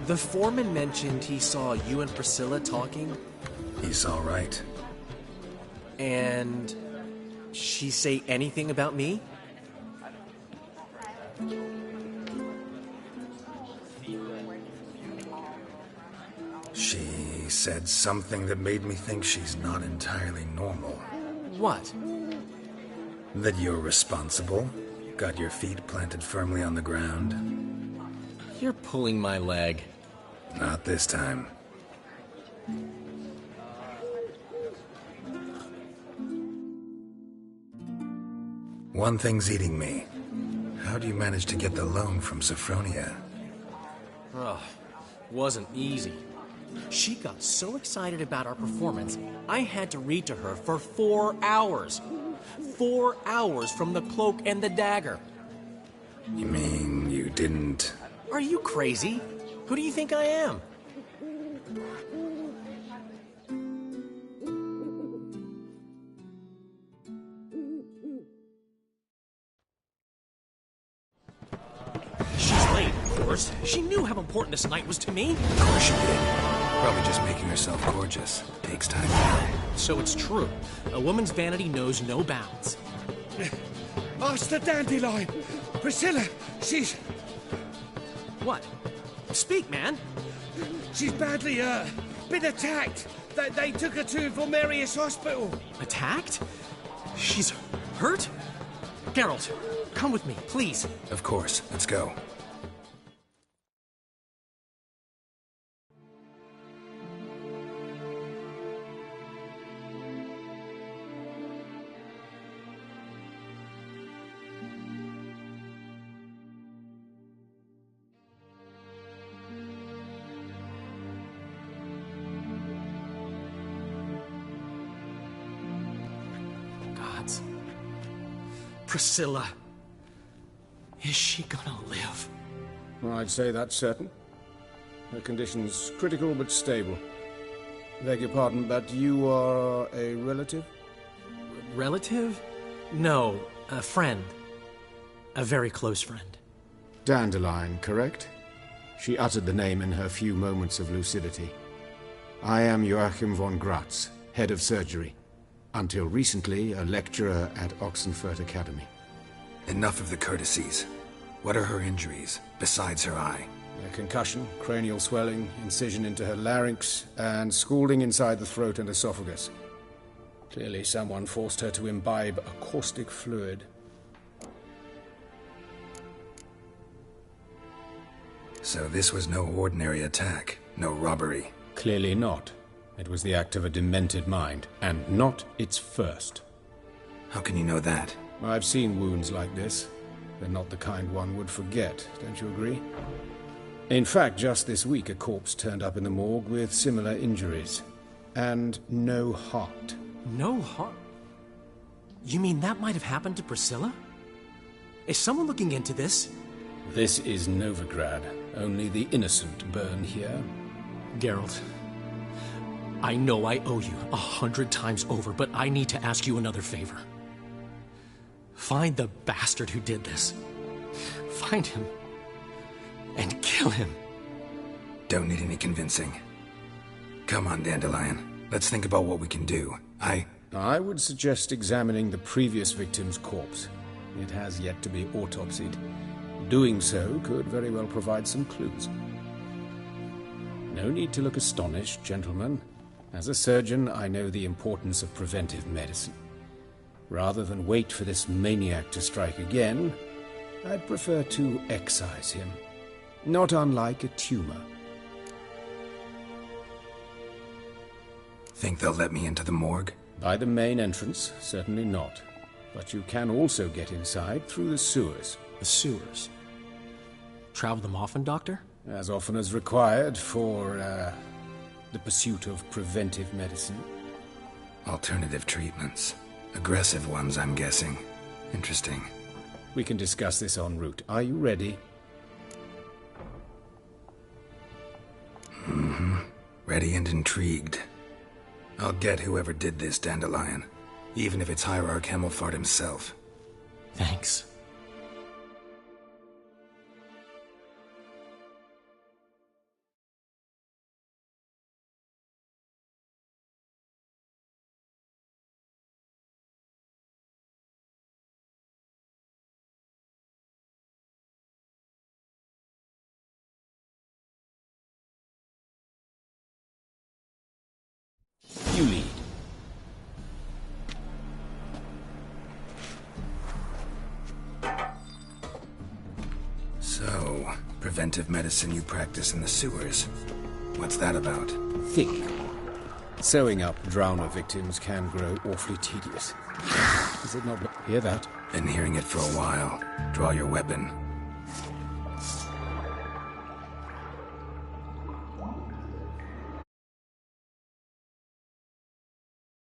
C: The foreman mentioned he saw you and Priscilla talking.
B: He's all right.
C: And she say anything about me?
B: She said something that made me think she's not entirely normal.
C: What?
B: That you're responsible, got your feet planted firmly on the ground.
C: You're pulling my leg.
B: Not this time. One thing's eating me. How do you manage to get the loan from Sophronia?
C: Ugh, wasn't easy. She got so excited about our performance, I had to read to her for 4 hours. 4 hours from the Cloak and the Dagger.
B: You mean you didn't...
C: Are you crazy? Who do you think I am? She's late, of course. She knew how important this night was to me.
B: Of course she did. Probably just making herself gorgeous. Takes time.
C: So it's true. A woman's vanity knows no bounds.
G: Ask the dandelion. Priscilla, she's...
C: What? Speak, man.
G: She's badly, been attacked. They took her to Vormerius Hospital.
C: Attacked? She's hurt? Geralt, come with me, please.
B: Of course. Let's go.
C: Priscilla. Is she gonna live?
T: I'd say that's certain. Her condition's critical but stable. Beg your pardon, but you are a relative?
C: Relative? No, a friend. A very close friend.
T: Dandelion, correct? She uttered the name in her few moments of lucidity. I am Joachim von Gratz, head of surgery. Until recently, a lecturer at Oxenfurt Academy.
B: Enough of the courtesies. What are her injuries, besides her eye?
T: A concussion, cranial swelling, incision into her larynx, and scalding inside the throat and esophagus. Clearly someone forced her to imbibe a caustic fluid.
B: So this was no ordinary attack, no robbery.
T: Clearly not. It was the act of a demented mind, and not its first.
B: How can you know that?
T: I've seen wounds like this. They're not the kind one would forget, don't you agree? In fact, just this week a corpse turned up in the morgue with similar injuries. And no heart.
C: No heart? You mean that might have happened to Priscilla? Is someone looking into this?
T: This is Novigrad. Only the innocent burn here.
C: Geralt, I know I owe you 100 times over, but I need to ask you another favor. Find the bastard who did this. Find him. And kill him.
B: Don't need any convincing. Come on, Dandelion. Let's think about what we can do.
T: I would suggest examining the previous victim's corpse. It has yet to be autopsied. Doing so could very well provide some clues. No need to look astonished, gentlemen. As a surgeon, I know the importance of preventive medicine. Rather than wait for this maniac to strike again, I'd prefer to excise him. Not unlike a tumor.
B: Think they'll let me into the morgue?
T: By the main entrance, certainly not. But you can also get inside through the sewers.
C: The sewers? Travel them often, Doctor?
T: As often as required for, the pursuit of preventive medicine.
B: Alternative treatments. Aggressive ones, I'm guessing. Interesting.
T: We can discuss this en route. Are you ready?
B: Mm-hmm. Ready and intrigued. I'll get whoever did this, Dandelion. Even if it's Hierarch Hemmelfart himself.
C: Thanks.
T: You lead.
B: So, preventive medicine you practice in the sewers. What's that about?
T: Think. Sewing up drowner victims can grow awfully tedious. Is it not? Hear that?
B: Been hearing it for a while. Draw your weapon.